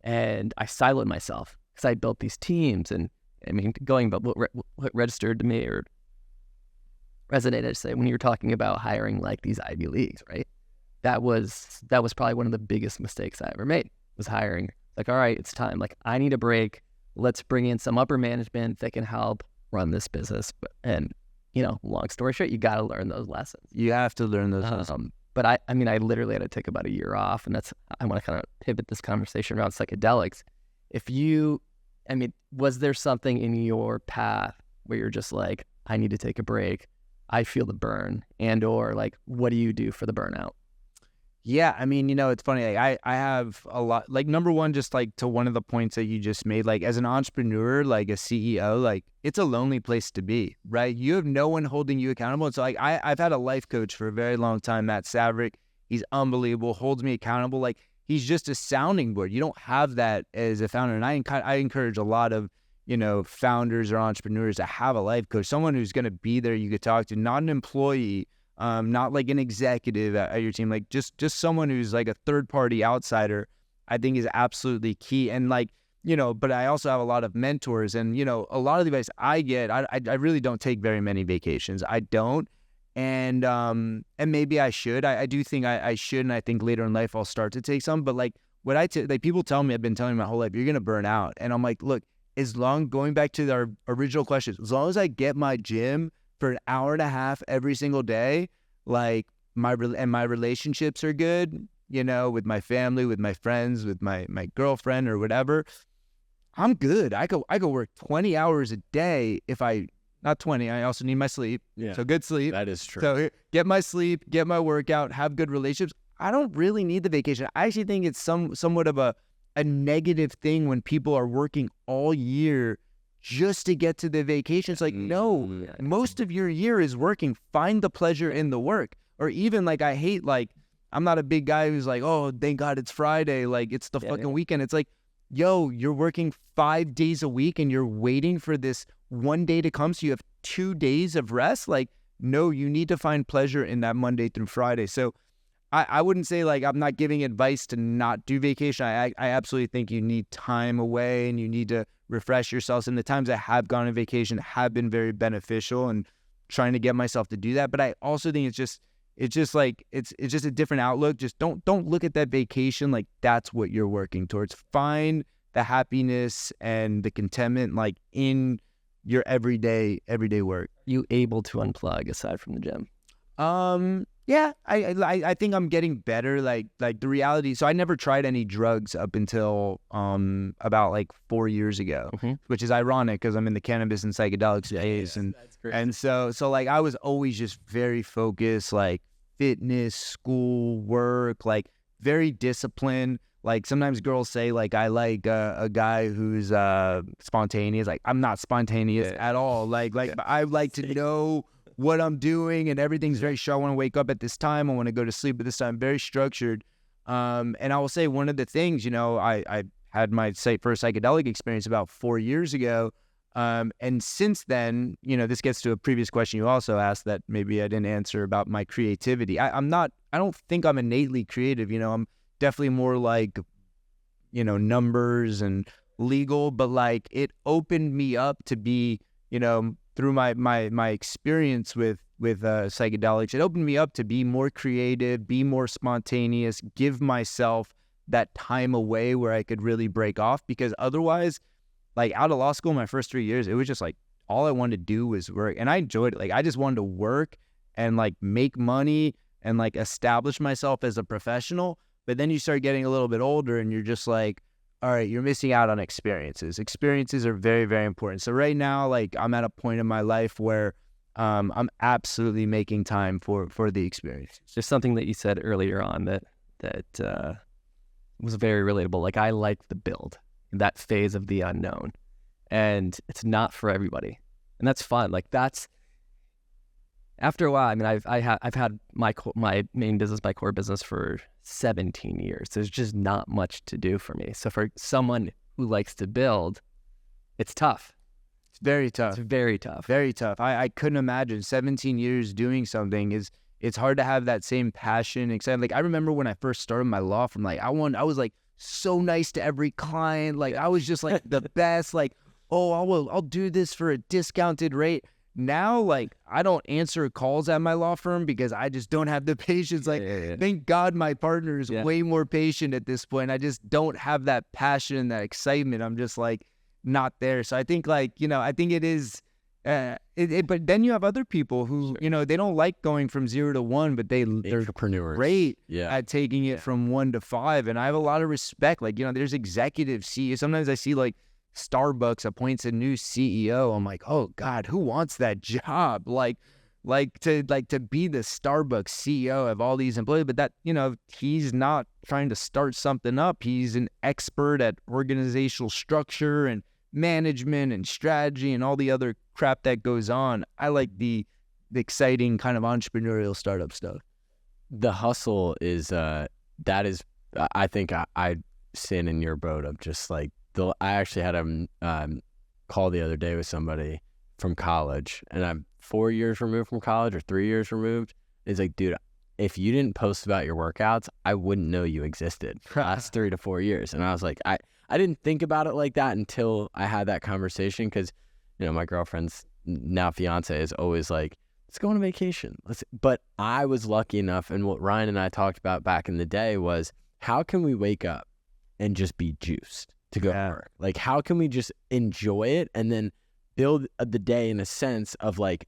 and I siloed myself because I built these teams. And I mean, but what registered to me or resonated to say, when you were talking about hiring like these Ivy Leagues, right? That was probably one of the biggest mistakes I ever made, was hiring. Like, all right, it's time. Like, I need a break. Let's bring in some upper management that can help run this business. And, you know, long story short, you got to learn those lessons. You have to learn those lessons. But I mean, I literally had to take about a year off, and I want to kind of pivot this conversation around psychedelics. Was there something in your path where you're just like, I need to take a break, I feel the burn, or like, what do you do for the burnout? Yeah, I mean, you know, it's funny. Like, I have a lot, like, number one, just like to one of the points that you just made, like, as an entrepreneur, like a CEO, like, it's a lonely place to be, right? You have no one holding you accountable. So like, I've had a life coach for a very long time, Matt Saverick. He's unbelievable, holds me accountable. Like, he's just a sounding board. You don't have that as a founder. And I encourage a lot of, you know, founders or entrepreneurs to have a life coach, someone who's going to be there you could talk to, not an employee, not like an executive at your team, like just someone who's like a third-party outsider, I think is absolutely key. And like, you know, but I also have a lot of mentors, and, you know, a lot of the advice I get, I really don't take very many vacations. I don't. And maybe I should. I do think I should, and I think later in life I'll start to take some. But like, like people tell me, I've been telling me my whole life, you're going to burn out. And I'm like, look, going back to our original question, as long as I get my gym for an hour and a half every single day, like my relationships are good, you know, with my family, with my friends, with my girlfriend or whatever, I'm good. I go work 20 hours a day. Not 20, I also need my sleep. Yeah. So good sleep. That is true. So get my sleep, get my workout, have good relationships. I don't really need the vacation. I actually think it's somewhat of a negative thing when people are working all year just to get to the vacation. It's like, no, most of your year is working. Find the pleasure in the work. Or even like, I hate, like, I'm not a big guy who's like, oh, thank God it's Friday. Like, it's the fucking weekend. It's like, yo, you're working 5 days a week and you're waiting for this one day to come so you have 2 days of rest. Like, no, you need to find pleasure in that Monday through Friday. So I wouldn't say like I'm not giving advice to not do vacation. I absolutely think you need time away and you need to refresh yourselves. And the times I have gone on vacation have been very beneficial and trying to get myself to do that. But I also think it's just a different outlook. Just don't look at that vacation like that's what you're working towards. Find the happiness and the contentment like in your everyday work. You able to unplug aside from the gym? Yeah, I think I'm getting better. Like the reality. So I never tried any drugs up until about like 4 years ago, which is ironic because I'm in the cannabis and psychedelic space, and so like I was always just very focused, like fitness, school, work, like very disciplined. Like sometimes girls say like I like a guy who's spontaneous. Like I'm not spontaneous at all. Like I like to know what I'm doing and everything's very sure. I want to wake up at this time. I want to go to sleep at this time. Very structured. And I will say one of the things, I had my first psychedelic experience about 4 years ago. And since then, this gets to a previous question you also asked that maybe I didn't answer about my creativity. I don't think I'm innately creative. I'm definitely more like, numbers and legal, but like it opened me up to be, through my experience with psychedelics, it opened me up to be more creative, be more spontaneous, give myself that time away where I could really break off. Because otherwise, like out of law school, my first 3 years, it was just like all I wanted to do was work, and I enjoyed it. Like I just wanted to work and like make money and like establish myself as a professional. But then you start getting a little bit older, and you're just like, all right, you're missing out on experiences. Experiences are very, very important. So right now, like I'm at a point in my life where I'm absolutely making time for the experience. There's something that you said earlier on that was very relatable. Like I like the build, that phase of the unknown, and it's not for everybody, and that's fun. Like that's after a while. I mean, I've had my main business, my core business for 17 years. There's just not much to do for me. So for someone who likes to build, it's tough. It's very tough. It's very tough. Very tough. I couldn't imagine 17 years doing something it's hard to have that same passion, excitement. Like I remember when I first started my law firm, like I was like so nice to every client. Like I was just like the best, like, oh, I'll do this for a discounted rate. Now, like, I don't answer calls at my law firm because I just don't have the patience. Like, thank God my partner is way more patient at this point. I just don't have that passion, that excitement. I'm just, like, not there. So I think, like, I think it is, but then you have other people who, they don't like going from 0 to 1, but they're entrepreneurs. Great at taking it from 1 to 5. And I have a lot of respect. Like, there's executive CEOs. Sometimes I see, like, Starbucks appoints a new CEO. I'm like, oh God, who wants that job? Like to be the Starbucks CEO of all these employees, but that, he's not trying to start something up. He's an expert at organizational structure and management and strategy and all the other crap that goes on. I like the exciting kind of entrepreneurial startup stuff. The hustle is, I think I sit in your boat of just like, I actually had a call the other day with somebody from college, and I'm 4 years removed from college or 3 years removed. It's like, dude, if you didn't post about your workouts, I wouldn't know you existed for the last 3 to 4 years. And I was like, I didn't think about it like that until I had that conversation, because, my girlfriend's now fiance is always like, let's go on a vacation. But I was lucky enough, and what Ryan and I talked about back in the day was, how can we wake up and just be juiced to go to work? Like, how can we just enjoy it and then build the day in a sense of like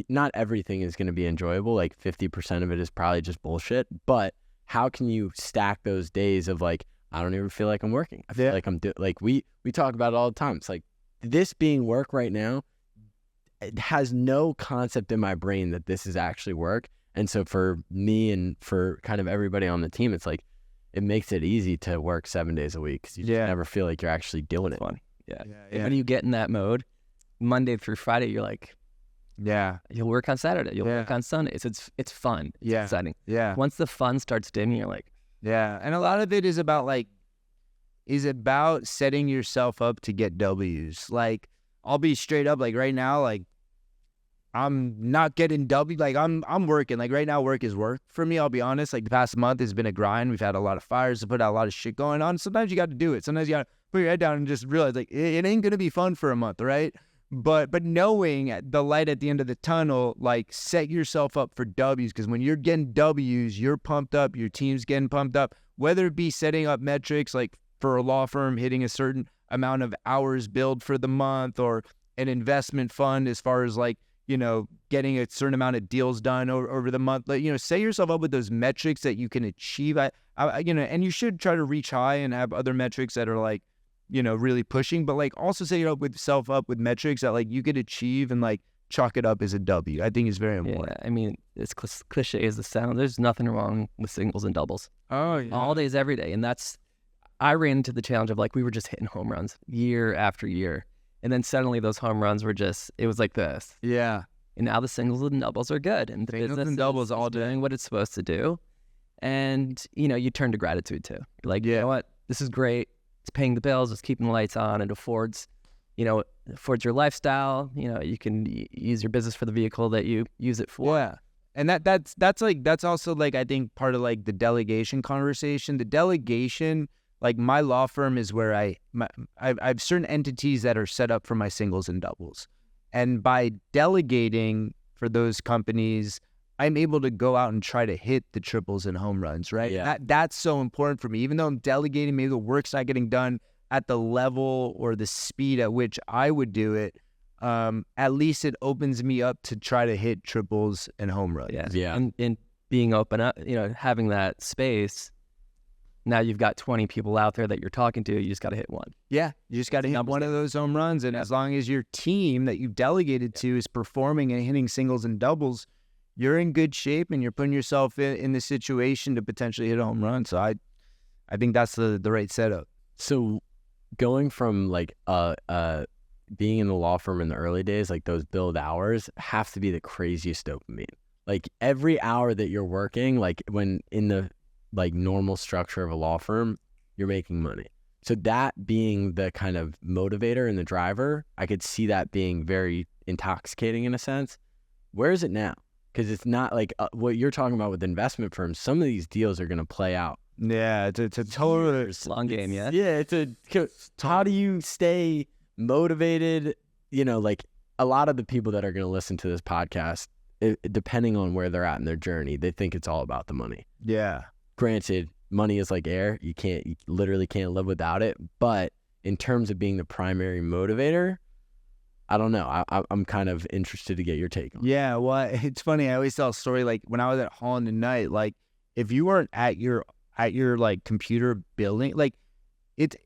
not everything is going to be enjoyable. Like 50% of it is probably just bullshit, but how can you stack those days of like, I don't even feel like I'm working. I feel like I'm like, we talk about it all the time. It's like, this being work right now, it has no concept in my brain that this is actually work. And so for me and for kind of everybody on the team, it's like, it makes it easy to work 7 days a week because you just never feel like you're actually doing it. Fun. Yeah. When you get in that mode, Monday through Friday, you're like, you'll work on Saturday, you'll work on Sundays. It's fun. It's exciting. Yeah. Once the fun starts dimming, you're like, and a lot of it is about setting yourself up to get W's. Like, I'll be straight up, like right now, like I'm not getting W. Like I'm working. Like right now, work is work for me. I'll be honest. Like the past month has been a grind. We've had a lot of fires to put out, a lot of shit going on. Sometimes you got to do it. Sometimes you got to put your head down and just realize like it ain't gonna be fun for a month, right? But knowing the light at the end of the tunnel, like set yourself up for W's, because when you're getting W's, you're pumped up. Your team's getting pumped up. Whether it be setting up metrics like for a law firm, hitting a certain amount of hours billed for the month, or an investment fund as far as like, you know, getting a certain amount of deals done over the month. Like, you know, set yourself up with those metrics that you can achieve. You know, and you should try to reach high and have other metrics that are like, you know, really pushing, but like also set yourself up with metrics that like you could achieve and like chalk it up as a W. I think is very important. Yeah, I mean, as cliche as it sounds, there's nothing wrong with singles and doubles. Oh, yeah. All days, every day. And I ran into the challenge of like, we were just hitting home runs year after year. And then suddenly those home runs were it was like this. Yeah. And now the singles and doubles are good. And the Singles business and doubles is all doing what it's supposed to do. And, you know, you turn to gratitude too. You're like, you know what? This is great. It's paying the bills. It's keeping the lights on. It affords your lifestyle. You know, you can use your business for the vehicle that you use it for. Yeah. And that's also like, I think part of like the delegation conversation. The delegation, like my law firm is where I have certain entities that are set up for my singles and doubles. And by delegating for those companies, I'm able to go out and try to hit the triples and home runs, right? Yeah. That's so important for me. Even though I'm delegating, maybe the work's not getting done at the level or the speed at which I would do it, at least it opens me up to try to hit triples and home runs. Yeah. And being open up, you know, having that space, now you've got 20 people out there that you're talking to, you just got to hit one. Yeah, you just got to hit one of those home runs. And as long as your team that you've delegated to is performing and hitting singles and doubles, you're in good shape and you're putting yourself in the situation to potentially hit a home run. So I think that's the right setup. So going from like being in the law firm in the early days, like those billed hours have to be the craziest dopamine. Like every hour that you're working, like when in the like normal structure of a law firm, you're making money. So that being the kind of motivator and the driver, I could see that being very intoxicating in a sense. Where is it now? Because it's not like what you're talking about with investment firms. Some of these deals are going to play out. Yeah, it's a total long game, yeah? Yeah, how do you stay motivated? You know, like a lot of the people that are going to listen to this podcast, depending on where they're at in their journey, they think it's all about the money. Yeah. Granted, money is like air. You literally can't live without it. But in terms of being the primary motivator, I don't know. I'm kind of interested to get your take on it. Yeah, well, it's funny. I always tell a story like when I was at Holland and Knight, like if you weren't at your like computer building, like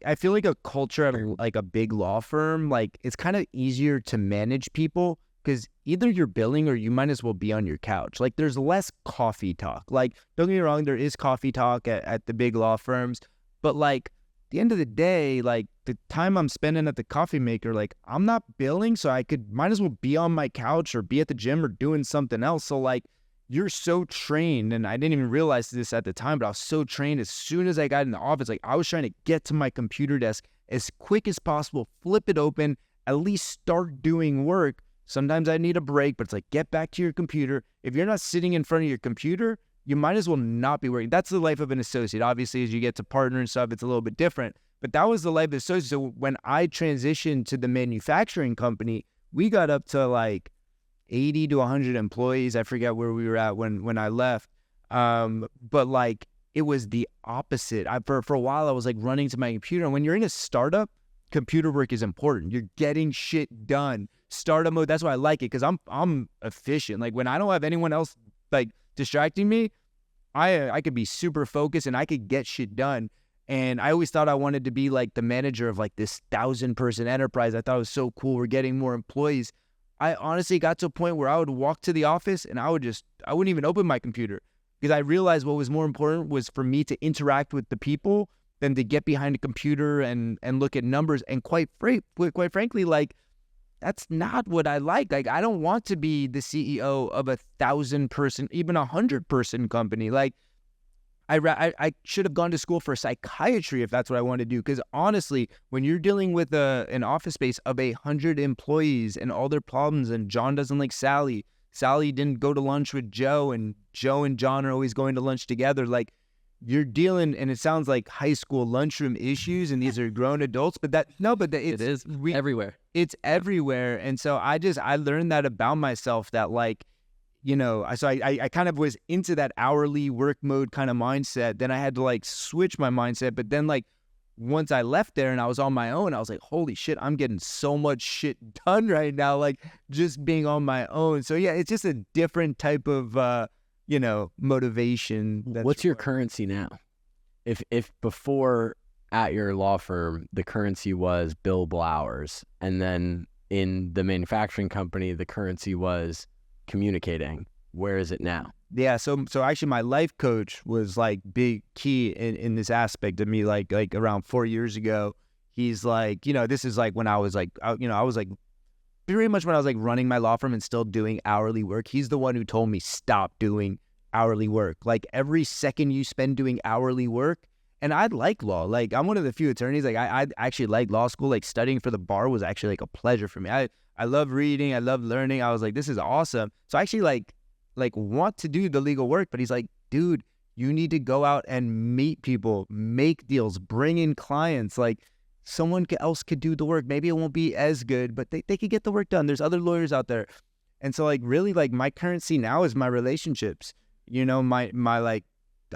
I feel like a culture at like a big law firm, like it's kind of easier to manage people because either you're billing or you might as well be on your couch. Like there's less coffee talk. Like don't get me wrong, there is coffee talk at the big law firms, but like at the end of the day, like the time I'm spending at the coffee maker, like I'm not billing, so I might as well be on my couch or be at the gym or doing something else. So like you're so trained, and I didn't even realize this at the time, but I was so trained as soon as I got in the office, like I was trying to get to my computer desk as quick as possible, flip it open, at least start doing work. Sometimes I need a break, but it's like, get back to your computer. If you're not sitting in front of your computer, you might as well not be working. That's the life of an associate. Obviously, as you get to partner and stuff, it's a little bit different. But that was the life of an associate. So when I transitioned to the manufacturing company, we got up to like 80 to 100 employees. I forget where we were at when I left. But like, it was the opposite. For a while, I was like running to my computer. And when you're in a startup, computer work is important. You're getting shit done. Startup mode, that's why I like it, because I'm efficient. Like when I don't have anyone else like distracting me, I could be super focused and I could get shit done. And I always thought I wanted to be like the manager of like this 1,000-person enterprise. I thought it was so cool. We're getting more employees. I honestly got to a point where I would walk to the office and I wouldn't even open my computer, because I realized what was more important was for me to interact with the people than to get behind a computer and look at numbers. And quite frankly, like that's not what I like. Like I don't want to be the CEO of 1,000-person, even 100-person company. Like I should have gone to school for psychiatry if that's what I wanted to do. Because honestly, when you're dealing with an office space of 100 employees and all their problems, and John doesn't like Sally didn't go to lunch with Joe, and Joe and John are always going to lunch together. Like, you're dealing, and it sounds like high school lunchroom issues, and these are grown adults, but it is everywhere. It's everywhere. And so I learned that about myself, that like, you know, I kind of was into that hourly work mode kind of mindset. Then I had to like switch my mindset. But then like once I left there and I was on my own, I was like, holy shit, I'm getting so much shit done right now, like just being on my own. So yeah, it's just a different type of, motivation. What's your currency now? If before at your law firm, the currency was billable hours, and then in the manufacturing company, the currency was communicating, where is it now? Yeah, so actually my life coach was like big key in this aspect of me, like around 4 years ago. He's like, this is like when I was like, I was like pretty much when I was like running my law firm and still doing hourly work. He's the one who told me stop doing hourly work. Like every second you spend doing hourly work, and I like law. Like I'm one of the few attorneys, like I actually like law school. Like studying for the bar was actually like a pleasure for me. I love reading. I love learning. I was like, this is awesome. So I actually like want to do the legal work, but he's like, dude, you need to go out and meet people, make deals, bring in clients. Like someone else could do the work. Maybe it won't be as good, but they could get the work done. There's other lawyers out there. And so like really like my currency now is my relationships. My like,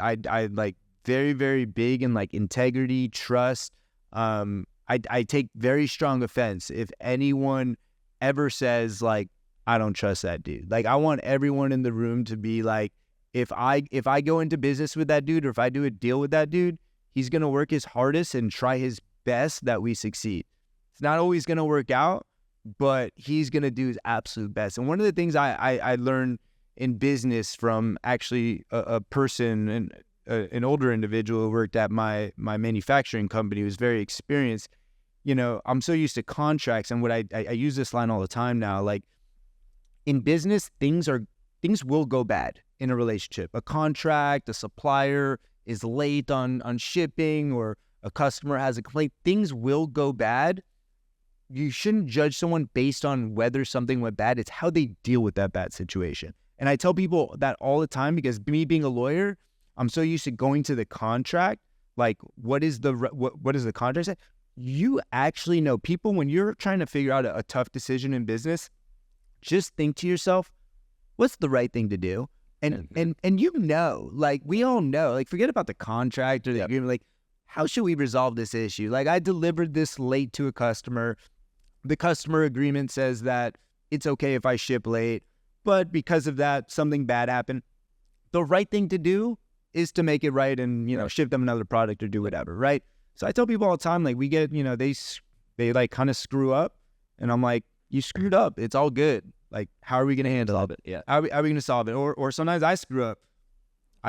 I like very, very big in like integrity, trust. I take very strong offense if anyone ever says like, I don't trust that dude. Like I want everyone in the room to be like, if I go into business with that dude, or if I do a deal with that dude, he's going to work his hardest and try his best that we succeed. It's not always going to work out, but he's going to do his absolute best. And one of the things I learned in business from actually a person, and an older individual who worked at my manufacturing company, who was very experienced. I'm so used to contracts, and what I use this line all the time now, like in business, things will go bad in a relationship. A contract, a supplier is late on shipping, or a customer has a complaint. Things will go bad. You shouldn't judge someone based on whether something went bad. It's how they deal with that bad situation. And I tell people that all the time, because me being a lawyer, I'm so used to going to the contract. Like, what does the contract say? You actually know people, when you're trying to figure out a tough decision in business, just think to yourself, what's the right thing to do? And like we all know, like forget about the contract or the agreement, like how should we resolve this issue? Like I delivered this late to a customer. The customer agreement says that it's okay if I ship late, but because of that, something bad happened. The right thing to do is to make it right and, ship them another product or do whatever, right? So I tell people all the time, like we get, they like kind of screw up, and I'm like, you screwed up. It's all good. Like, how are we going to handle it? Yeah. How are we going to solve it? Or sometimes I screw up.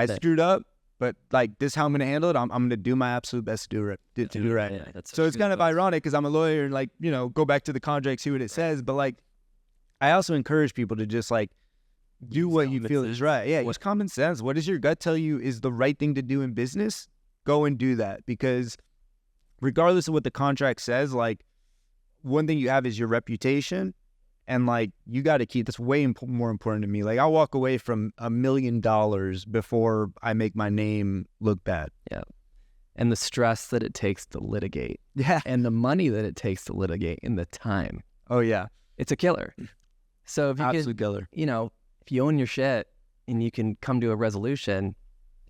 Screwed up, but like this is how I'm going to handle it. I'm going to do my absolute best to do it right. Yeah, so it's kind of ironic because I'm a lawyer and like, go back to the contract, see what it says. But like, I also encourage people to just like do what you feel is right. Yeah, use common sense. What does your gut tell you is the right thing to do in business? Go and do that, because regardless of what the contract says, like one thing you have is your reputation. And like, you got to keep, that's way more important to me. Like I'll walk away from $1 million before I make my name look bad. Yeah. And the stress that it takes to litigate. Yeah. And the money that it takes to litigate, and the time. Oh yeah. It's a killer. So if you absolute killer. If you own your shit and you can come to a resolution,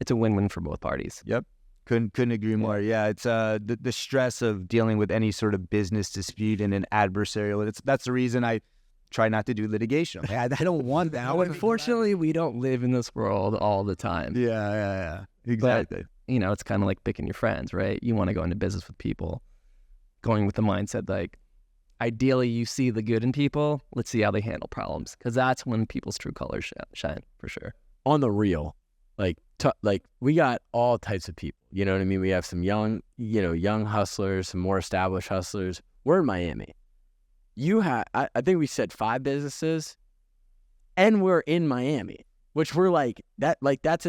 it's a win-win for both parties. Yep. Couldn't agree more. Yeah, it's the stress of dealing with any sort of business dispute in an adversarial. That's the reason I try not to do litigation. I don't want that. Unfortunately, we don't live in this world all the time. Yeah. Exactly. But, it's kind of like picking your friends, right? You want to go into business with people, going with the mindset like, ideally, you see the good in people. Let's see how they handle problems, because that's when people's true colors shine, for sure. On the real, like we got all types of people. You know what I mean? We have some young hustlers, some more established hustlers. We're in Miami. You have, I think we said 5 businesses, and we're in Miami, which we're like that. Like that's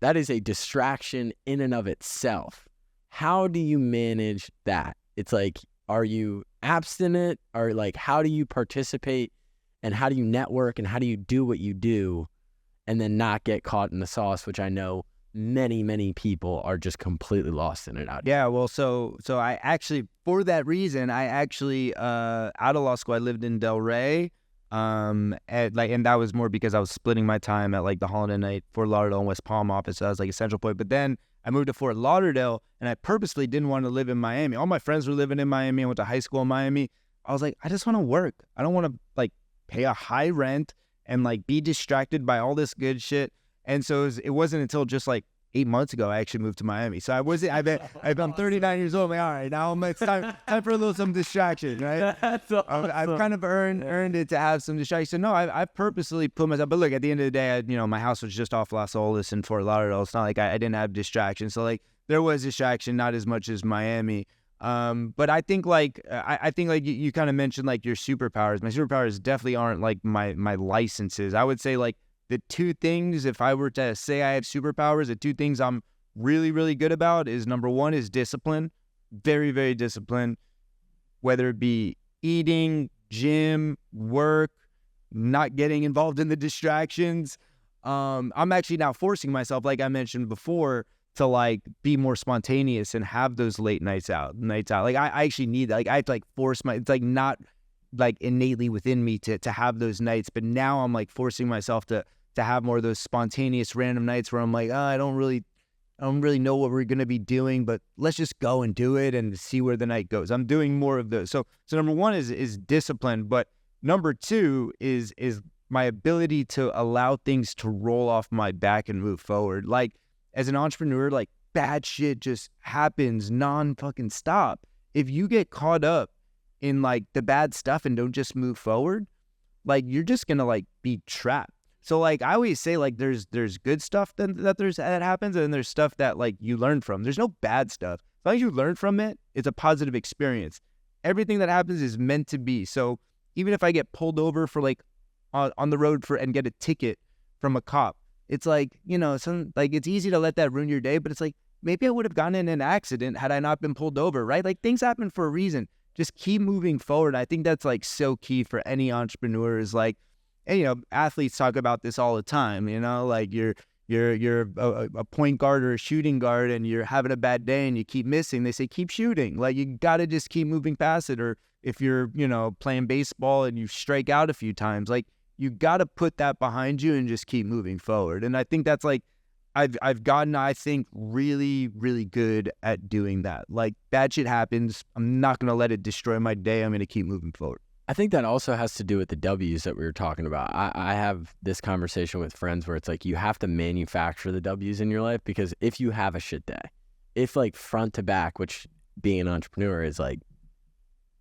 that is a distraction in and of itself. How do you manage that? It's like, are you abstinent, or like, how do you participate, and how do you network, and how do you do what you do and then not get caught in the sauce, which I know many people are just completely lost in it out here. Yeah, well, so I actually, for that reason, I actually out of law school, I lived in Del Rey, and that was more because I was splitting my time at like the Holiday Night, Fort Lauderdale, and West Palm office. So that was like a central point. But then I moved to Fort Lauderdale, and I purposely didn't want to live in Miami. All my friends were living in Miami. I went to high school in Miami. I was like, I just want to work. I don't want to like pay a high rent and like be distracted by all this good shit. And so it wasn't until just like 8 months ago I actually moved to Miami. So I'm 39 years old. I'm like, all right, now it's time for a little some distraction, right? That's awesome. I've kind of earned it to have some distraction. So no, I purposely put myself. But look, at the end of the day, my house was just off Las Olas in Fort Lauderdale. It's not like I didn't have distraction. So like there was distraction, not as much as Miami. But I think like you kind of mentioned like your superpowers. My superpowers definitely aren't like my licenses. I would say like the two things, if I were to say I have superpowers, the two things I'm really, really good about is, number one is discipline. Very, very disciplined, whether it be eating, gym, work, not getting involved in the distractions. I'm actually now forcing myself, like I mentioned before, to like be more spontaneous and have those late nights out. Like I actually need that. Like I have to like force it's like not like innately within me to have those nights, but now I'm like forcing myself to have more of those spontaneous random nights where I'm like, I don't really know what we're going to be doing, but let's just go and do it and see where the night goes. I'm doing more of those. So number one is discipline, but number two is my ability to allow things to roll off my back and move forward. Like as an entrepreneur, like bad shit just happens non-fucking stop. If you get caught up in like the bad stuff and don't just move forward, like you're just going to like be trapped. So like I always say, like there's good stuff that happens, and then there's stuff that like you learn from. There's no bad stuff. As long as you learn from it, it's a positive experience. Everything that happens is meant to be. So even if I get pulled over for like on the road and get a ticket from a cop, it's like, it's easy to let that ruin your day, but it's like maybe I would have gotten in an accident had I not been pulled over, right? Like things happen for a reason. Just keep moving forward. I think that's like so key for any entrepreneur. Is like, and athletes talk about this all the time. Like you're a point guard or a shooting guard, and you're having a bad day and you keep missing. They say keep shooting. Like you got to just keep moving past it. Or if you're playing baseball and you strike out a few times, like you got to put that behind you and just keep moving forward. And I think that's like I've gotten, I think, really, really good at doing that. Like bad shit happens. I'm not going to let it destroy my day. I'm going to keep moving forward. I think that also has to do with the W's that we were talking about. I have this conversation with friends where it's like you have to manufacture the W's in your life, because if you have a shit day, if like front to back, which being an entrepreneur is like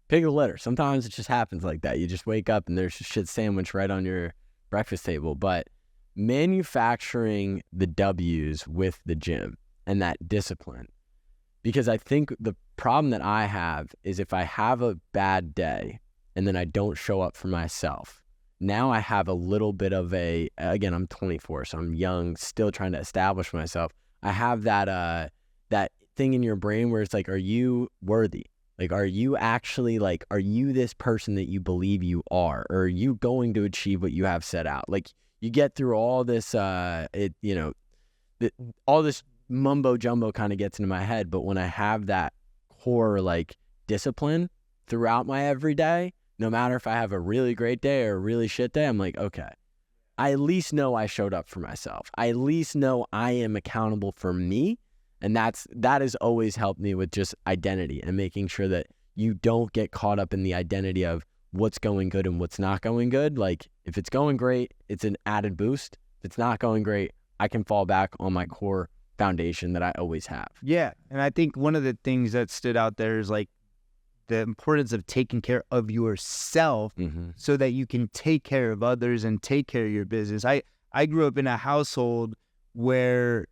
pick a litter. Sometimes it just happens like that. You just wake up and there's a shit sandwich right on your breakfast table. But manufacturing the W's with the gym and that discipline, because I think the problem that I have is if I have a bad day and then I don't show up for myself, now I have a little bit of again, I'm 24, so I'm young, still trying to establish myself. I have that thing in your brain where it's like, are you worthy? Like, are you actually like, are you this person that you believe you are? Or are you going to achieve what you have set out? Like you get through all this, all this mumbo jumbo kind of gets into my head. But when I have that core like discipline throughout my everyday, no matter if I have a really great day or a really shit day, I'm like, okay, I at least know I showed up for myself. I at least know I am accountable for me. And that has always helped me with just identity and making sure that you don't get caught up in the identity of what's going good and what's not going good. Like if it's going great, it's an added boost. If it's not going great, I can fall back on my core foundation that I always have. Yeah. And I think one of the things that stood out there is like the importance of taking care of yourself so that you can take care of others and take care of your business. I grew up in a household where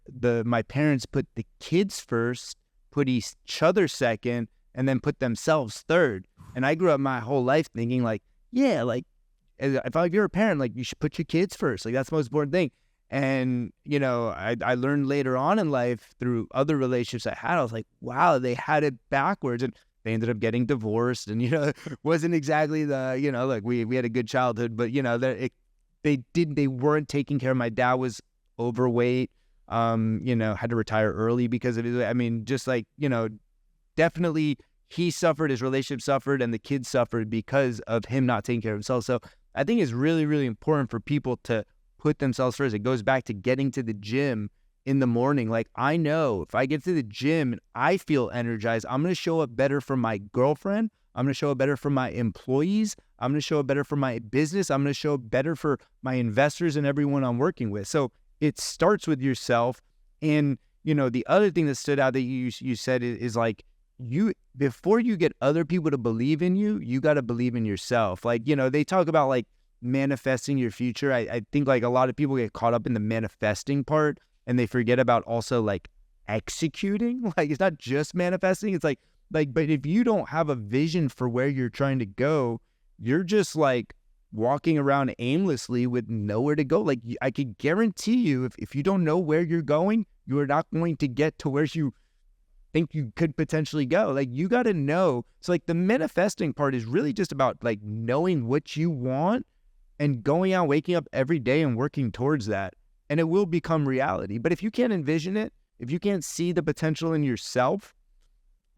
my parents put the kids first, put each other second, and then put themselves third. And I grew up my whole life thinking like, yeah, like if you're a parent, like you should put your kids first. Like that's the most important thing. And, you know, I learned later on in life through other relationships I had, I was like, wow, they had it backwards. And they ended up getting divorced. And, you know, it wasn't exactly the, you know, like we had a good childhood, but, you know, they weren't taking care of. My dad was overweight, you know, had to retire early because of it. I mean, just like, you know, definitely he suffered, his relationship suffered, and the kids suffered because of him not taking care of himself. So I think it's really, really important for people to put themselves first. It goes back to getting to the gym in the morning. Like, I know if I get to the gym and I feel energized, I'm going to show up better for my girlfriend. I'm going to show up better for my employees. I'm going to show up better for my business. I'm going to show up better for my investors and everyone I'm working with. So it starts with yourself. And, you know, the other thing that stood out that you said is like, before you get other people to believe in you, you got to believe in yourself. Like, you know, they talk about like manifesting your future. I think like a lot of people get caught up in the manifesting part and they forget about also like executing. Like, it's not just manifesting. It's like, but if you don't have a vision for where you're trying to go, you're just like walking around aimlessly with nowhere to go. Like, I could guarantee you, if you don't know where you're going, you are not going to get to where you think you could potentially go. Like, you got to know. So like the manifesting part is really just about like knowing what you want and going out, waking up every day and working towards that. And it will become reality. But if you can't envision it, if you can't see the potential in yourself,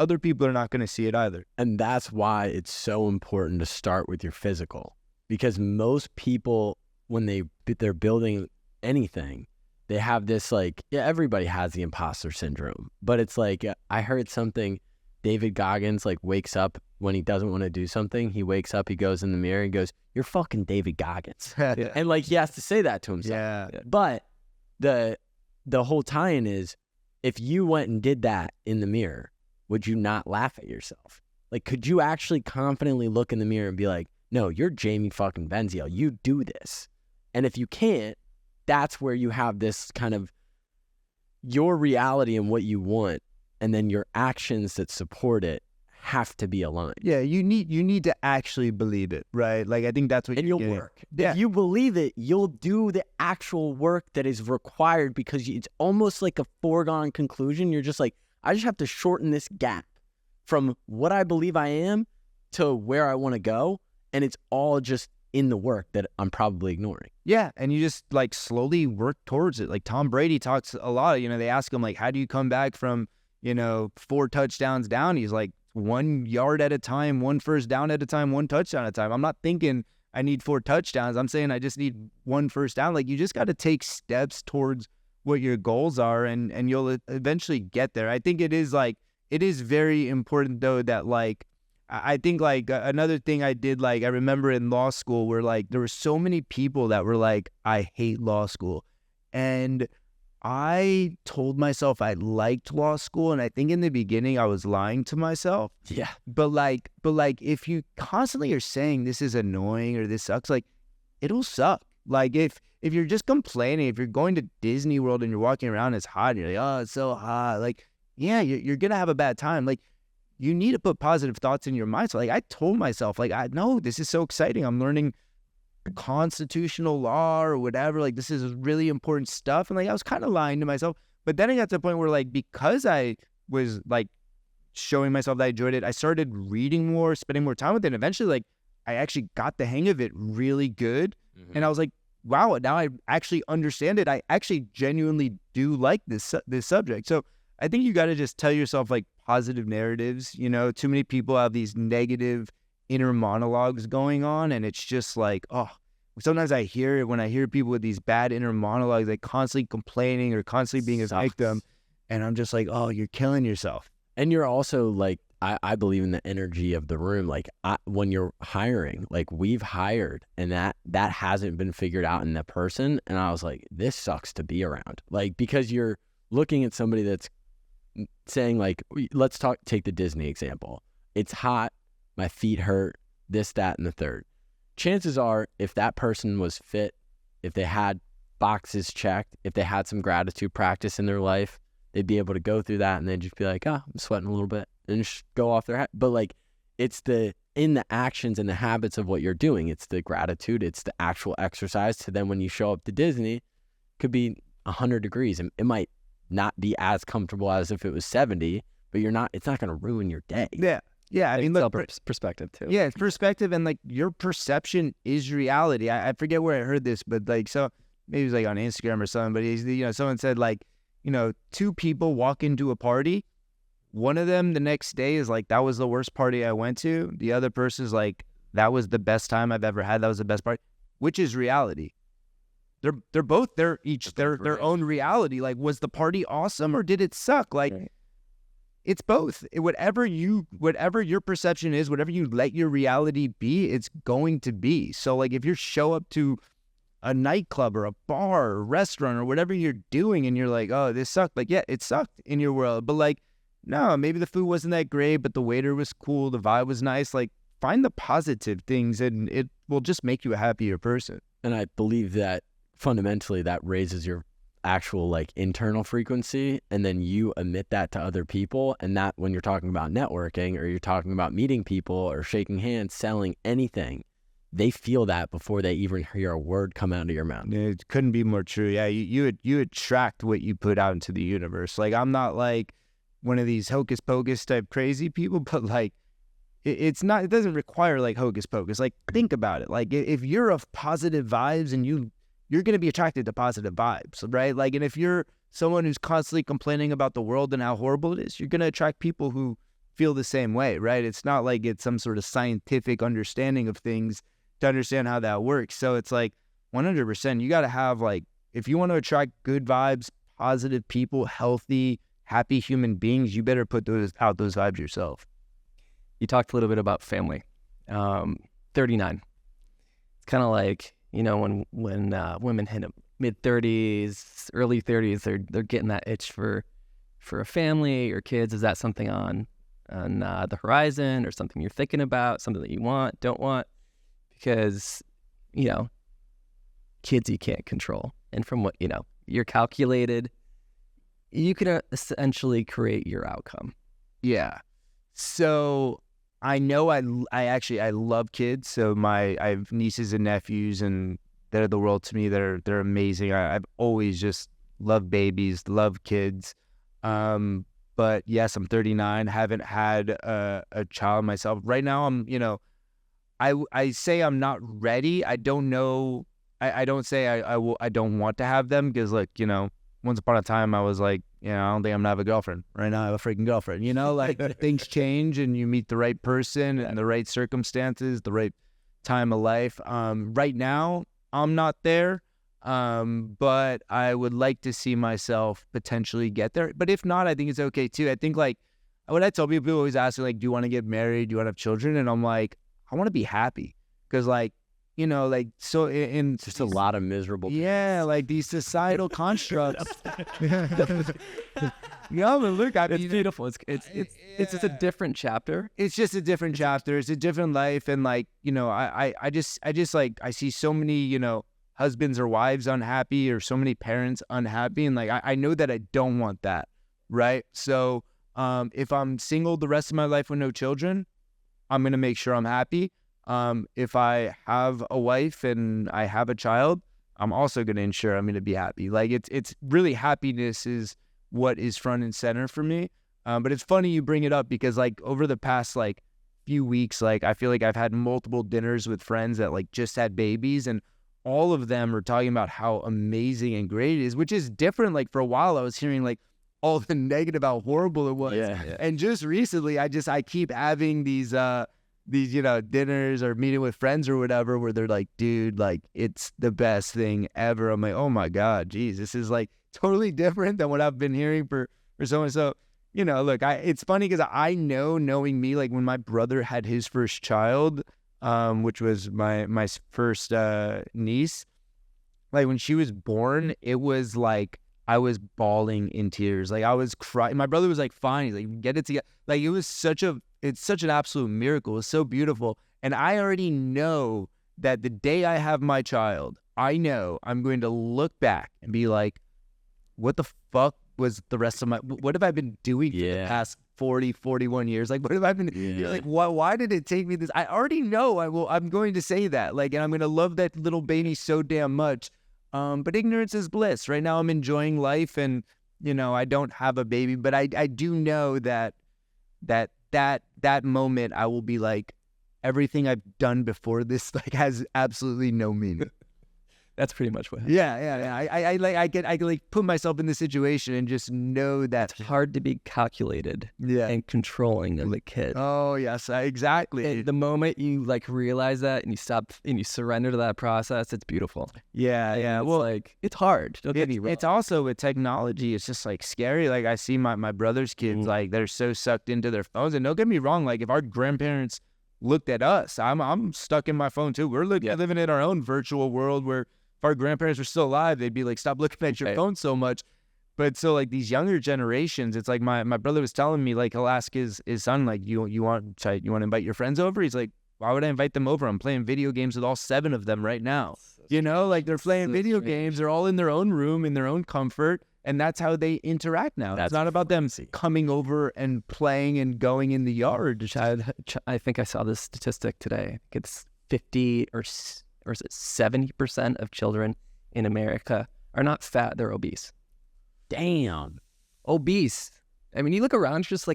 other people are not going to see it either. And that's why it's so important to start with your physical, because most people, when they're building anything, they have this like, yeah, everybody has the imposter syndrome, but it's like, I heard something, David Goggins like wakes up when he doesn't want to do something. He wakes up, he goes in the mirror and goes, "You're fucking David Goggins." Yeah. And like, he has to say that to himself. Yeah. But the whole tie-in is, if you went and did that in the mirror, would you not laugh at yourself? Like, could you actually confidently look in the mirror and be like, no, you're Jamie fucking Benziel. You do this. And if you can't, that's where you have this kind of your reality and what you want, and then your actions that support it have to be aligned. Yeah, you need to actually believe it, right? Like, I think that's what you'll work. Yeah. If you believe it, you'll do the actual work that is required, because it's almost like a foregone conclusion. You're just like, I just have to shorten this gap from what I believe I am to where I want to go. And it's all just in the work that I'm probably ignoring. Yeah. And you just like slowly work towards it. Like Tom Brady talks a lot, you know, they ask him like, how do you come back from, you know, 4 touchdowns down? He's like, 1 yard at a time, 1 first down at a time, 1 touchdown at a time. I'm not thinking I need 4 touchdowns. I'm saying I just need 1 first down. Like, you just got to take steps towards what your goals are, and you'll eventually get there. I think it is very important though that like, I think like another thing I did, like I remember in law school where like there were so many people that were like, I hate law school. And I told myself I liked law school, and I think in the beginning I was lying to myself. Yeah. But like if you constantly are saying this is annoying or this sucks, like it'll suck. Like if you're just complaining, if you're going to Disney World and you're walking around, it's hot, and you're like, oh, it's so hot. Like, yeah, you're gonna have a bad time. Like, you need to put positive thoughts in your mind. So like I told myself, like, I know this is so exciting. I'm learning constitutional law or whatever. Like, this is really important stuff. And like I was kind of lying to myself. But then I got to the point where like, because I was like showing myself that I enjoyed it, I started reading more, spending more time with it. And eventually, like, I actually got the hang of it really good. Mm-hmm. And I was like, wow, now I actually understand it. I actually genuinely do like this subject. So I think you got to just tell yourself like positive narratives. You know, too many people have these negative inner monologues going on, and it's just like, oh, sometimes I hear it when I hear people with these bad inner monologues, like constantly complaining or constantly being a victim, and I'm just like, oh, you're killing yourself. And you're also like, I believe in the energy of the room. Like when you're hiring, like we've hired, and that hasn't been figured out in the person, and I was like, this sucks to be around. Like, because you're looking at somebody that's saying like, let's take the Disney example. It's hot, my feet hurt, this, that, and the third. Chances are, if that person was fit, if they had boxes checked, if they had some gratitude practice in their life, they'd be able to go through that and they'd just be like, oh, I'm sweating a little bit, and just go off their head. But like, it's in the actions and the habits of what you're doing. It's the gratitude. It's the actual exercise. So then when you show up to Disney, could be 100 degrees, and it might not be as comfortable as if it was 70, but it's not going to ruin your day. Yeah, I mean, look, perspective too. Yeah, it's perspective, and like your perception is reality. I forget where I heard this, but like, so maybe it was like on Instagram or something, but someone said like, two people walk into a party, one of them the next day is like, that was the worst party I went to. The other person's like, that was the best time I've ever had. That was the best party, which is reality. They're both their own reality. Like, was the party awesome or did it suck? Like, right. It's both. Whatever your perception is, whatever you let your reality be, it's going to be. So like, if you show up to a nightclub or a bar or restaurant or whatever you're doing and you're like, oh, this sucked. Like, yeah, it sucked in your world. But like, no, maybe the food wasn't that great, but the waiter was cool. The vibe was nice. Like, find the positive things and it will just make you a happier person. And I believe that fundamentally that raises your actual like internal frequency, and then you emit that to other people. And that when you're talking about networking or you're talking about meeting people or shaking hands, selling anything, they feel that before they even hear a word come out of your mouth. It couldn't be more true. Yeah, you attract what you put out into the universe. Like, I'm not like one of these hocus pocus type crazy people, but like it doesn't require like hocus pocus. Like, think about it. Like, if you're of positive vibes and you're going to be attracted to positive vibes, right? Like, and if you're someone who's constantly complaining about the world and how horrible it is, you're going to attract people who feel the same way, right? It's not like it's some sort of scientific understanding of things to understand how that works. So it's like 100%, you got to have like, if you want to attract good vibes, positive people, healthy, happy human beings, you better put those vibes yourself. You talked a little bit about family. 39. It's kind of like, when women hit mid-30s, early 30s, they're getting that itch for a family or kids. Is that something on the horizon or something you're thinking about, something that you want, don't want? Because, kids you can't control. And from what, you're calculated, you can essentially create your outcome. Yeah. So I know I love kids. So I have nieces and nephews, and they're the world to me. They're amazing. I've always just loved babies, loved kids. But yes, I'm 39. Haven't had a child myself. Right now, I say I'm not ready. I don't know. I don't say I don't want to have them, because like, once upon a time I was like, I don't think I'm gonna have a girlfriend. Right now I have a freaking girlfriend. Like things change and you meet the right person and the right circumstances, the right time of life. Right now I'm not there, but I would like to see myself potentially get there. But if not, I think it's okay too. I think like what I tell people always ask me, like, do you want to get married? Do you want to have children? And I'm like, I want to be happy, because like, like, so in just a lot of miserable people. Yeah, like these societal constructs. But look, it's beautiful. It's just a different chapter. It's just a different chapter. It's a different life, and like, I just like, I see so many, husbands or wives unhappy, or so many parents unhappy, and like I know that I don't want that, right? So if I'm single the rest of my life with no children, I'm gonna make sure I'm happy. If I have a wife and I have a child, I'm also going to ensure I'm going to be happy. Like it's really, happiness is what is front and center for me. But it's funny you bring it up, because like over the past like few weeks, like I feel like I've had multiple dinners with friends that like just had babies, and all of them are talking about how amazing and great it is, which is different. Like for a while I was hearing like all the negative, how horrible it was. Yeah. And just recently I keep having these dinners or meeting with friends or whatever, where they're like, dude, like it's the best thing ever. I'm like, oh my God, geez, this is like totally different than what I've been hearing for so. Look, it's funny because I know, knowing me, like when my brother had his first child, which was my first niece, like when she was born, it was like I was bawling in tears. Like I was crying. My brother was like, fine. He's like, get it together. Like it's such an absolute miracle. It's so beautiful. And I already know that the day I have my child, I know I'm going to look back and be like, what the fuck was the rest of what have I been doing for the past 40, 41 years? Like, what have I been, like, why did it take me this? I already know I'm going to say that. Like, and I'm going to love that little baby so damn much. But ignorance is bliss. Right now I'm enjoying life, and, I don't have a baby, but I do know that moment I will be like, everything I've done before this like has absolutely no meaning. That's pretty much what happens. Yeah. I can put myself in this situation and just know that it's hard to be calculated and controlling of a kid. Oh yes, exactly. And the moment you realize that and you stop and you surrender to that process, it's beautiful. Yeah. Well, it's hard. Don't get me wrong. It's also with technology. It's just scary. I see my brother's kids they're so sucked into their phones. And don't get me wrong. If our grandparents looked at us, I'm stuck in my phone too. We're living in our own virtual world where, if our grandparents were still alive, they'd be like, stop looking at your phone so much. But so these younger generations, it's my brother was telling me, he'll ask his son, you want to invite your friends over? He's like, why would I invite them over? I'm playing video games with all 7 of them right now. They're playing video games. They're all in their own room, in their own comfort. And that's how they interact now. It's not about them coming over and playing and going in the yard. I think I saw this statistic today. It's 50 or is it 70% of children in America are not fat, they're obese. Damn. Obese. I mean, you look around, you're just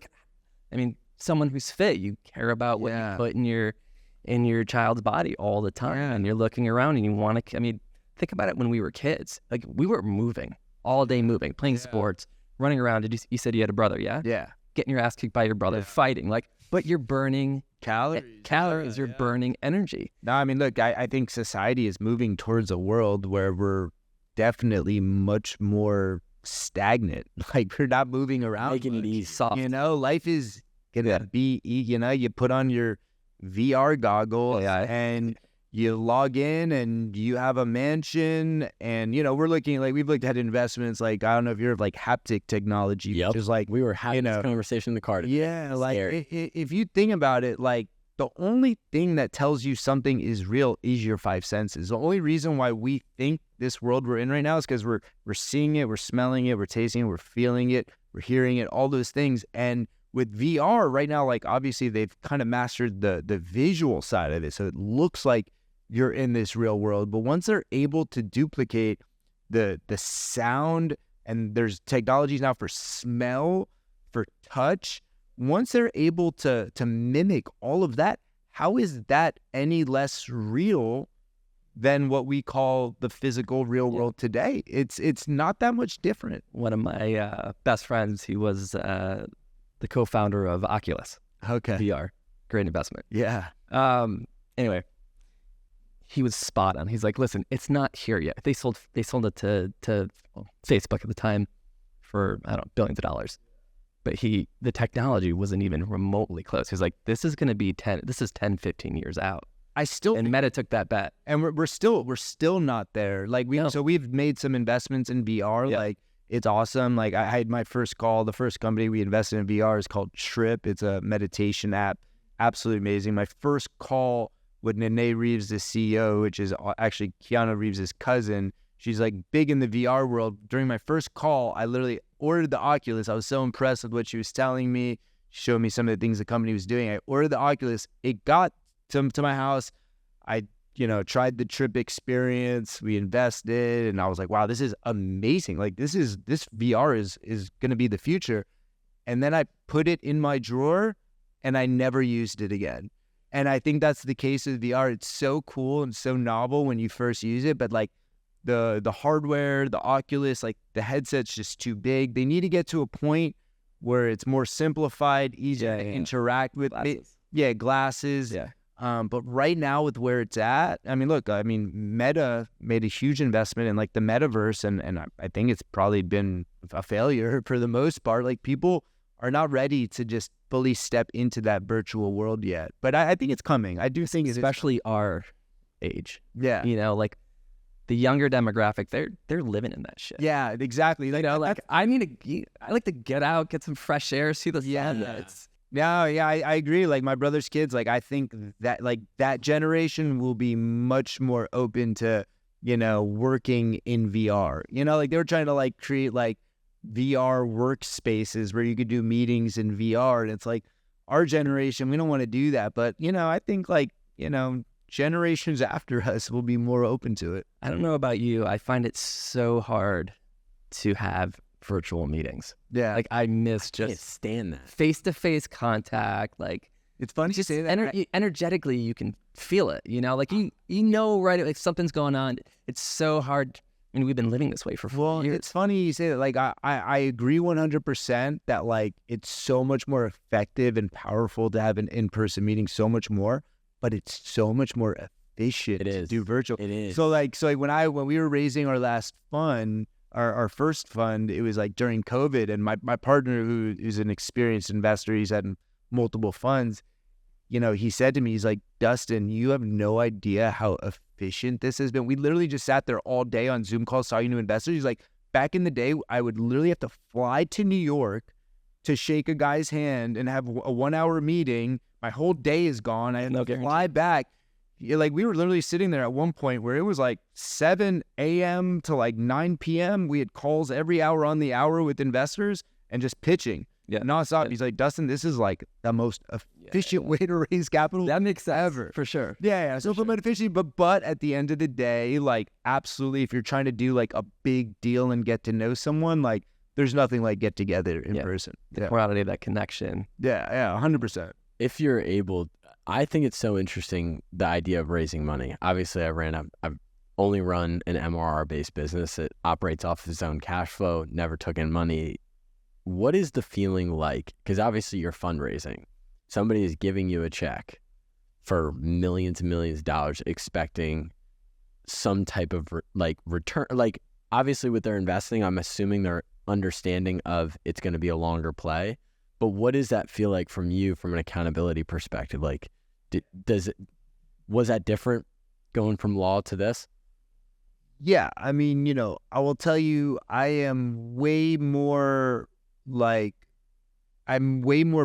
someone who's fit, you care about what you put in your child's body all the time. And you're looking around and you want to, think about it when we were kids. We were moving, all day moving, playing sports, running around. You said you had a brother, yeah? Yeah. Getting your ass kicked by your brother, fighting. But you're burning calories. You're burning energy. No, look, I think society is moving towards a world where we're definitely much more stagnant. We're not moving around. Making it easy. Soft. Life is going to be, you put on your VR goggles and you log in and you have a mansion, and we're looking we've looked at investments I don't know if you're haptic technology. Yep. Which is we were having this conversation in the car today. Yeah, if you think about it, the only thing that tells you something is real is your 5 senses. The only reason why we think this world we're in right now is because we're seeing it, we're smelling it, we're tasting it, we're feeling it, we're hearing it, all those things. And with VR right now, obviously they've kind of mastered the visual side of it, so it looks like you're in this real world. But once they're able to duplicate the sound, and there's technologies now for smell, for touch, once they're able to mimic all of that, how is that any less real than what we call the physical real world today? It's not that much different. One of my best friends, he was the co-founder of Oculus. Okay. VR. Great investment. Yeah. Anyway, he was spot on. He's like, listen, it's not here yet. They sold it to Facebook at the time for, I don't know, billions of dollars. But the technology wasn't even remotely close. He's like, this is going to be 10, 15 years out. And Meta took that bet. And we're still not there. So we've made some investments in VR. Yeah. It's awesome. I had my first call. The first company we invested in VR is called Trip. It's a meditation app. Absolutely amazing. My first call with Nene Reeves, the CEO, which is actually Keanu Reeves' cousin. She's big in the VR world. During my first call, I literally ordered the Oculus. I was so impressed with what she was telling me. She showed me some of the things the company was doing. I ordered the Oculus. It got to my house. I tried the Trip experience. We invested, and I was like, wow, this is amazing. This VR is going to be the future. And then I put it in my drawer, and I never used it again. And I think that's the case with VR. It's so cool and so novel when you first use it, but the hardware, the Oculus, the headset's just too big. They need to get to a point where it's more simplified, easier to interact with. Glasses. Yeah. But right now with where it's at, Meta made a huge investment in the metaverse, and I think it's probably been a failure for the most part. People are not ready to just fully step into that virtual world yet. But I think it's coming. I do think especially our age. Yeah. The younger demographic, they're living in that shit. Yeah, exactly. I like to get out, get some fresh air, see the sun. I agree. My brother's kids, I think that that generation will be much more open to, working in VR. They were trying to create VR workspaces where you could do meetings in VR. And it's our generation, we don't want to do that. But, I think generations after us will be more open to it. I don't know about you. I find it so hard to have virtual meetings. Yeah. Like I miss Can't just stand that. face-to-face contact. Like It's funny you say that. energetically, you can feel it, like you know, right? Like something's going on. It's so hard. I mean, we've been living this way for 4 years. It's funny you say that. Like, I agree 100% that, like, it's so much more effective and powerful to have an in-person meeting, so much more, but it's so much more efficient to do virtual. It is. So when we were raising our last fund, our first fund, it was like during COVID, and my partner, who is an experienced investor, he's had multiple funds, he said to me, he's like, Dustin, you have no idea how efficient this has been. We literally just sat there all day on Zoom calls talking to investors. He's like, back in the day, I would literally have to fly to New York to shake a guy's hand and have a 1 hour meeting. My whole day is gone. I had to fly back. Like, we were literally sitting there at one point where it was like 7 a.m. to like 9 p.m. We had calls every hour on the hour with investors and just pitching. Yeah, nonstop. Yeah. He's like, Dustin, this is like the most efficient way to raise capital. That makes sense ever, for sure. Yeah. So from efficiency, but at the end of the day, like, absolutely, if you're trying to do like a big deal and get to know someone, like, there's nothing like get together in person. The quality of that connection. Yeah, 100%. If you're able, I think it's so interesting, the idea of raising money. Obviously, I've only run an MRR-based business. It operates off of its own cash flow, never took in money. What is the feeling like? Because obviously you're fundraising. Somebody is giving you a check for millions and millions of dollars, expecting some type of return. Like, obviously with their investing, I'm assuming they're understanding of it's going to be a longer play. But what does that feel like from you, from an accountability perspective? Like, was that different going from law to this? Yeah, I mean, I will tell you, I'm way more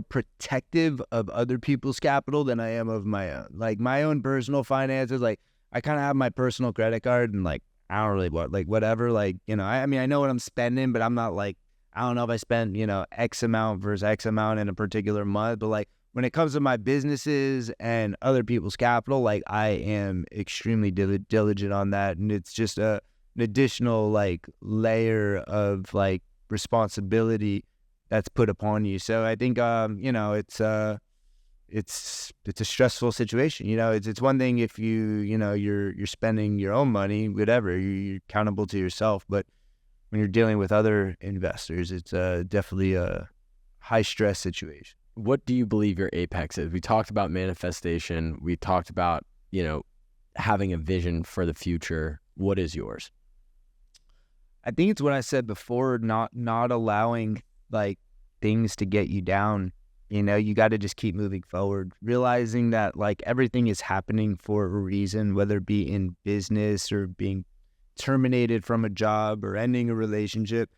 protective of other people's capital than I am of my own. Like, my own personal finances, like, I kind of have my personal credit card, and like, I don't really whatever, like, I mean, I know what I'm spending, but I'm not like, I don't know if I spend, X amount versus X amount in a particular month, but like, when it comes to my businesses and other people's capital, like, I am extremely diligent on that. And it's just an additional like layer of like responsibility that's put upon you. So I think, it's a stressful situation. It's one thing if you're spending your own money, whatever, you're accountable to yourself. But when you're dealing with other investors, it's definitely a high stress situation. What do you believe your apex is? We talked about manifestation. We talked about, having a vision for the future. What is yours? I think it's what I said before, not allowing like things to get you down. You got to just keep moving forward, realizing that like everything is happening for a reason, whether it be in business or being terminated from a job or ending a relationship.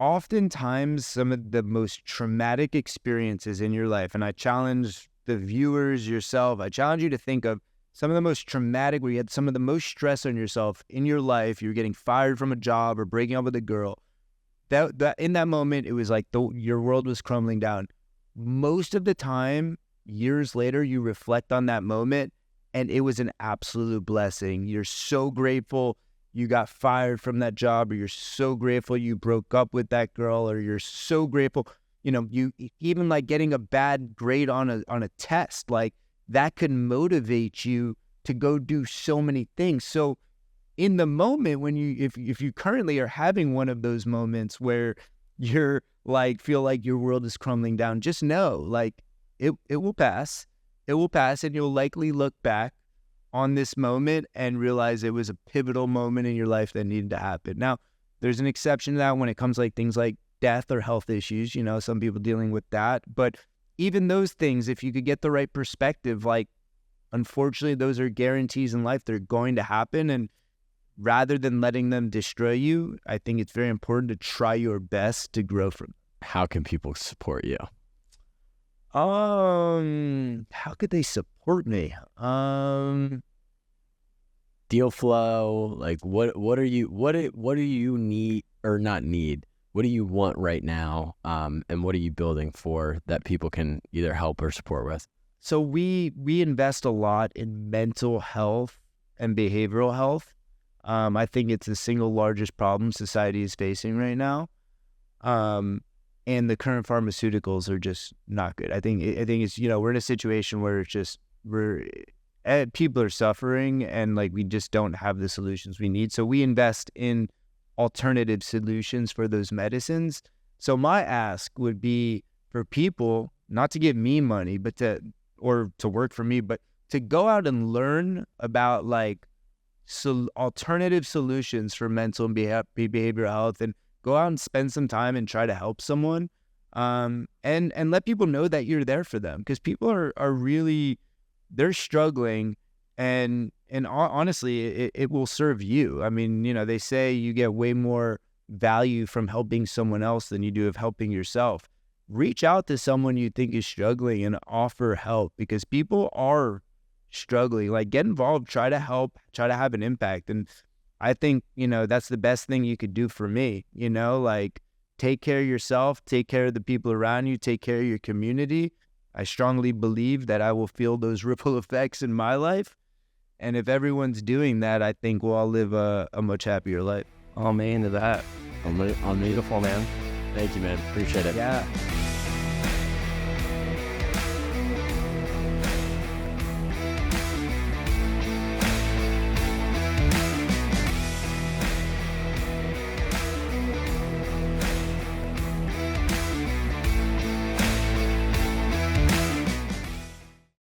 Oftentimes, some of the most traumatic experiences in your life, and I challenge the viewers, yourself, I challenge you to think of some of the most traumatic, where you had some of the most stress on yourself in your life. You're getting fired from a job or breaking up with a girl. That in that moment, it was like your world was crumbling down. Most of the time, years later, you reflect on that moment, and it was an absolute blessing. You're so grateful you got fired from that job, or you're so grateful you broke up with that girl, or you're so grateful, you even like getting a bad grade on a test, like that could motivate you to go do so many things. So in the moment when if you currently are having one of those moments where you're like, feel like your world is crumbling down, just know like it will pass. It will pass, and you'll likely look back on this moment and realize it was a pivotal moment in your life that needed to happen. Now, there's an exception to that when it comes like things like death or health issues, some people dealing with that. But even those things, if you could get the right perspective, like, unfortunately, those are guarantees in life. They're going to happen. And rather than letting them destroy you, I think it's very important to try your best to grow from them. How can people support you? How could they support me? Deal flow, like what do you need or not need? What do you want right now? And what are you building for that people can either help or support with? So we invest a lot in mental health and behavioral health. I think it's the single largest problem society is facing right now. And the current pharmaceuticals are just not good. I think it's, we're in a situation where it's just, people are suffering and like, we just don't have the solutions we need. So we invest in alternative solutions for those medicines. So my ask would be for people not to give me money, but to work for me, but to go out and learn about like alternative solutions for mental and behavioral health, and go out and spend some time and try to help someone, and let people know that you're there for them, because people are really, they're struggling, and honestly, it will serve you. I mean, they say you get way more value from helping someone else than you do of helping yourself. Reach out to someone you think is struggling and offer help, because people are struggling. Like, get involved, try to help, try to have an impact. And I think, that's the best thing you could do for me, like, take care of yourself, take care of the people around you, take care of your community. I strongly believe that I will feel those ripple effects in my life. And if everyone's doing that, I think we'll all live a much happier life. I'm into that. I'm beautiful, man. Thank you, man. Appreciate it. Yeah.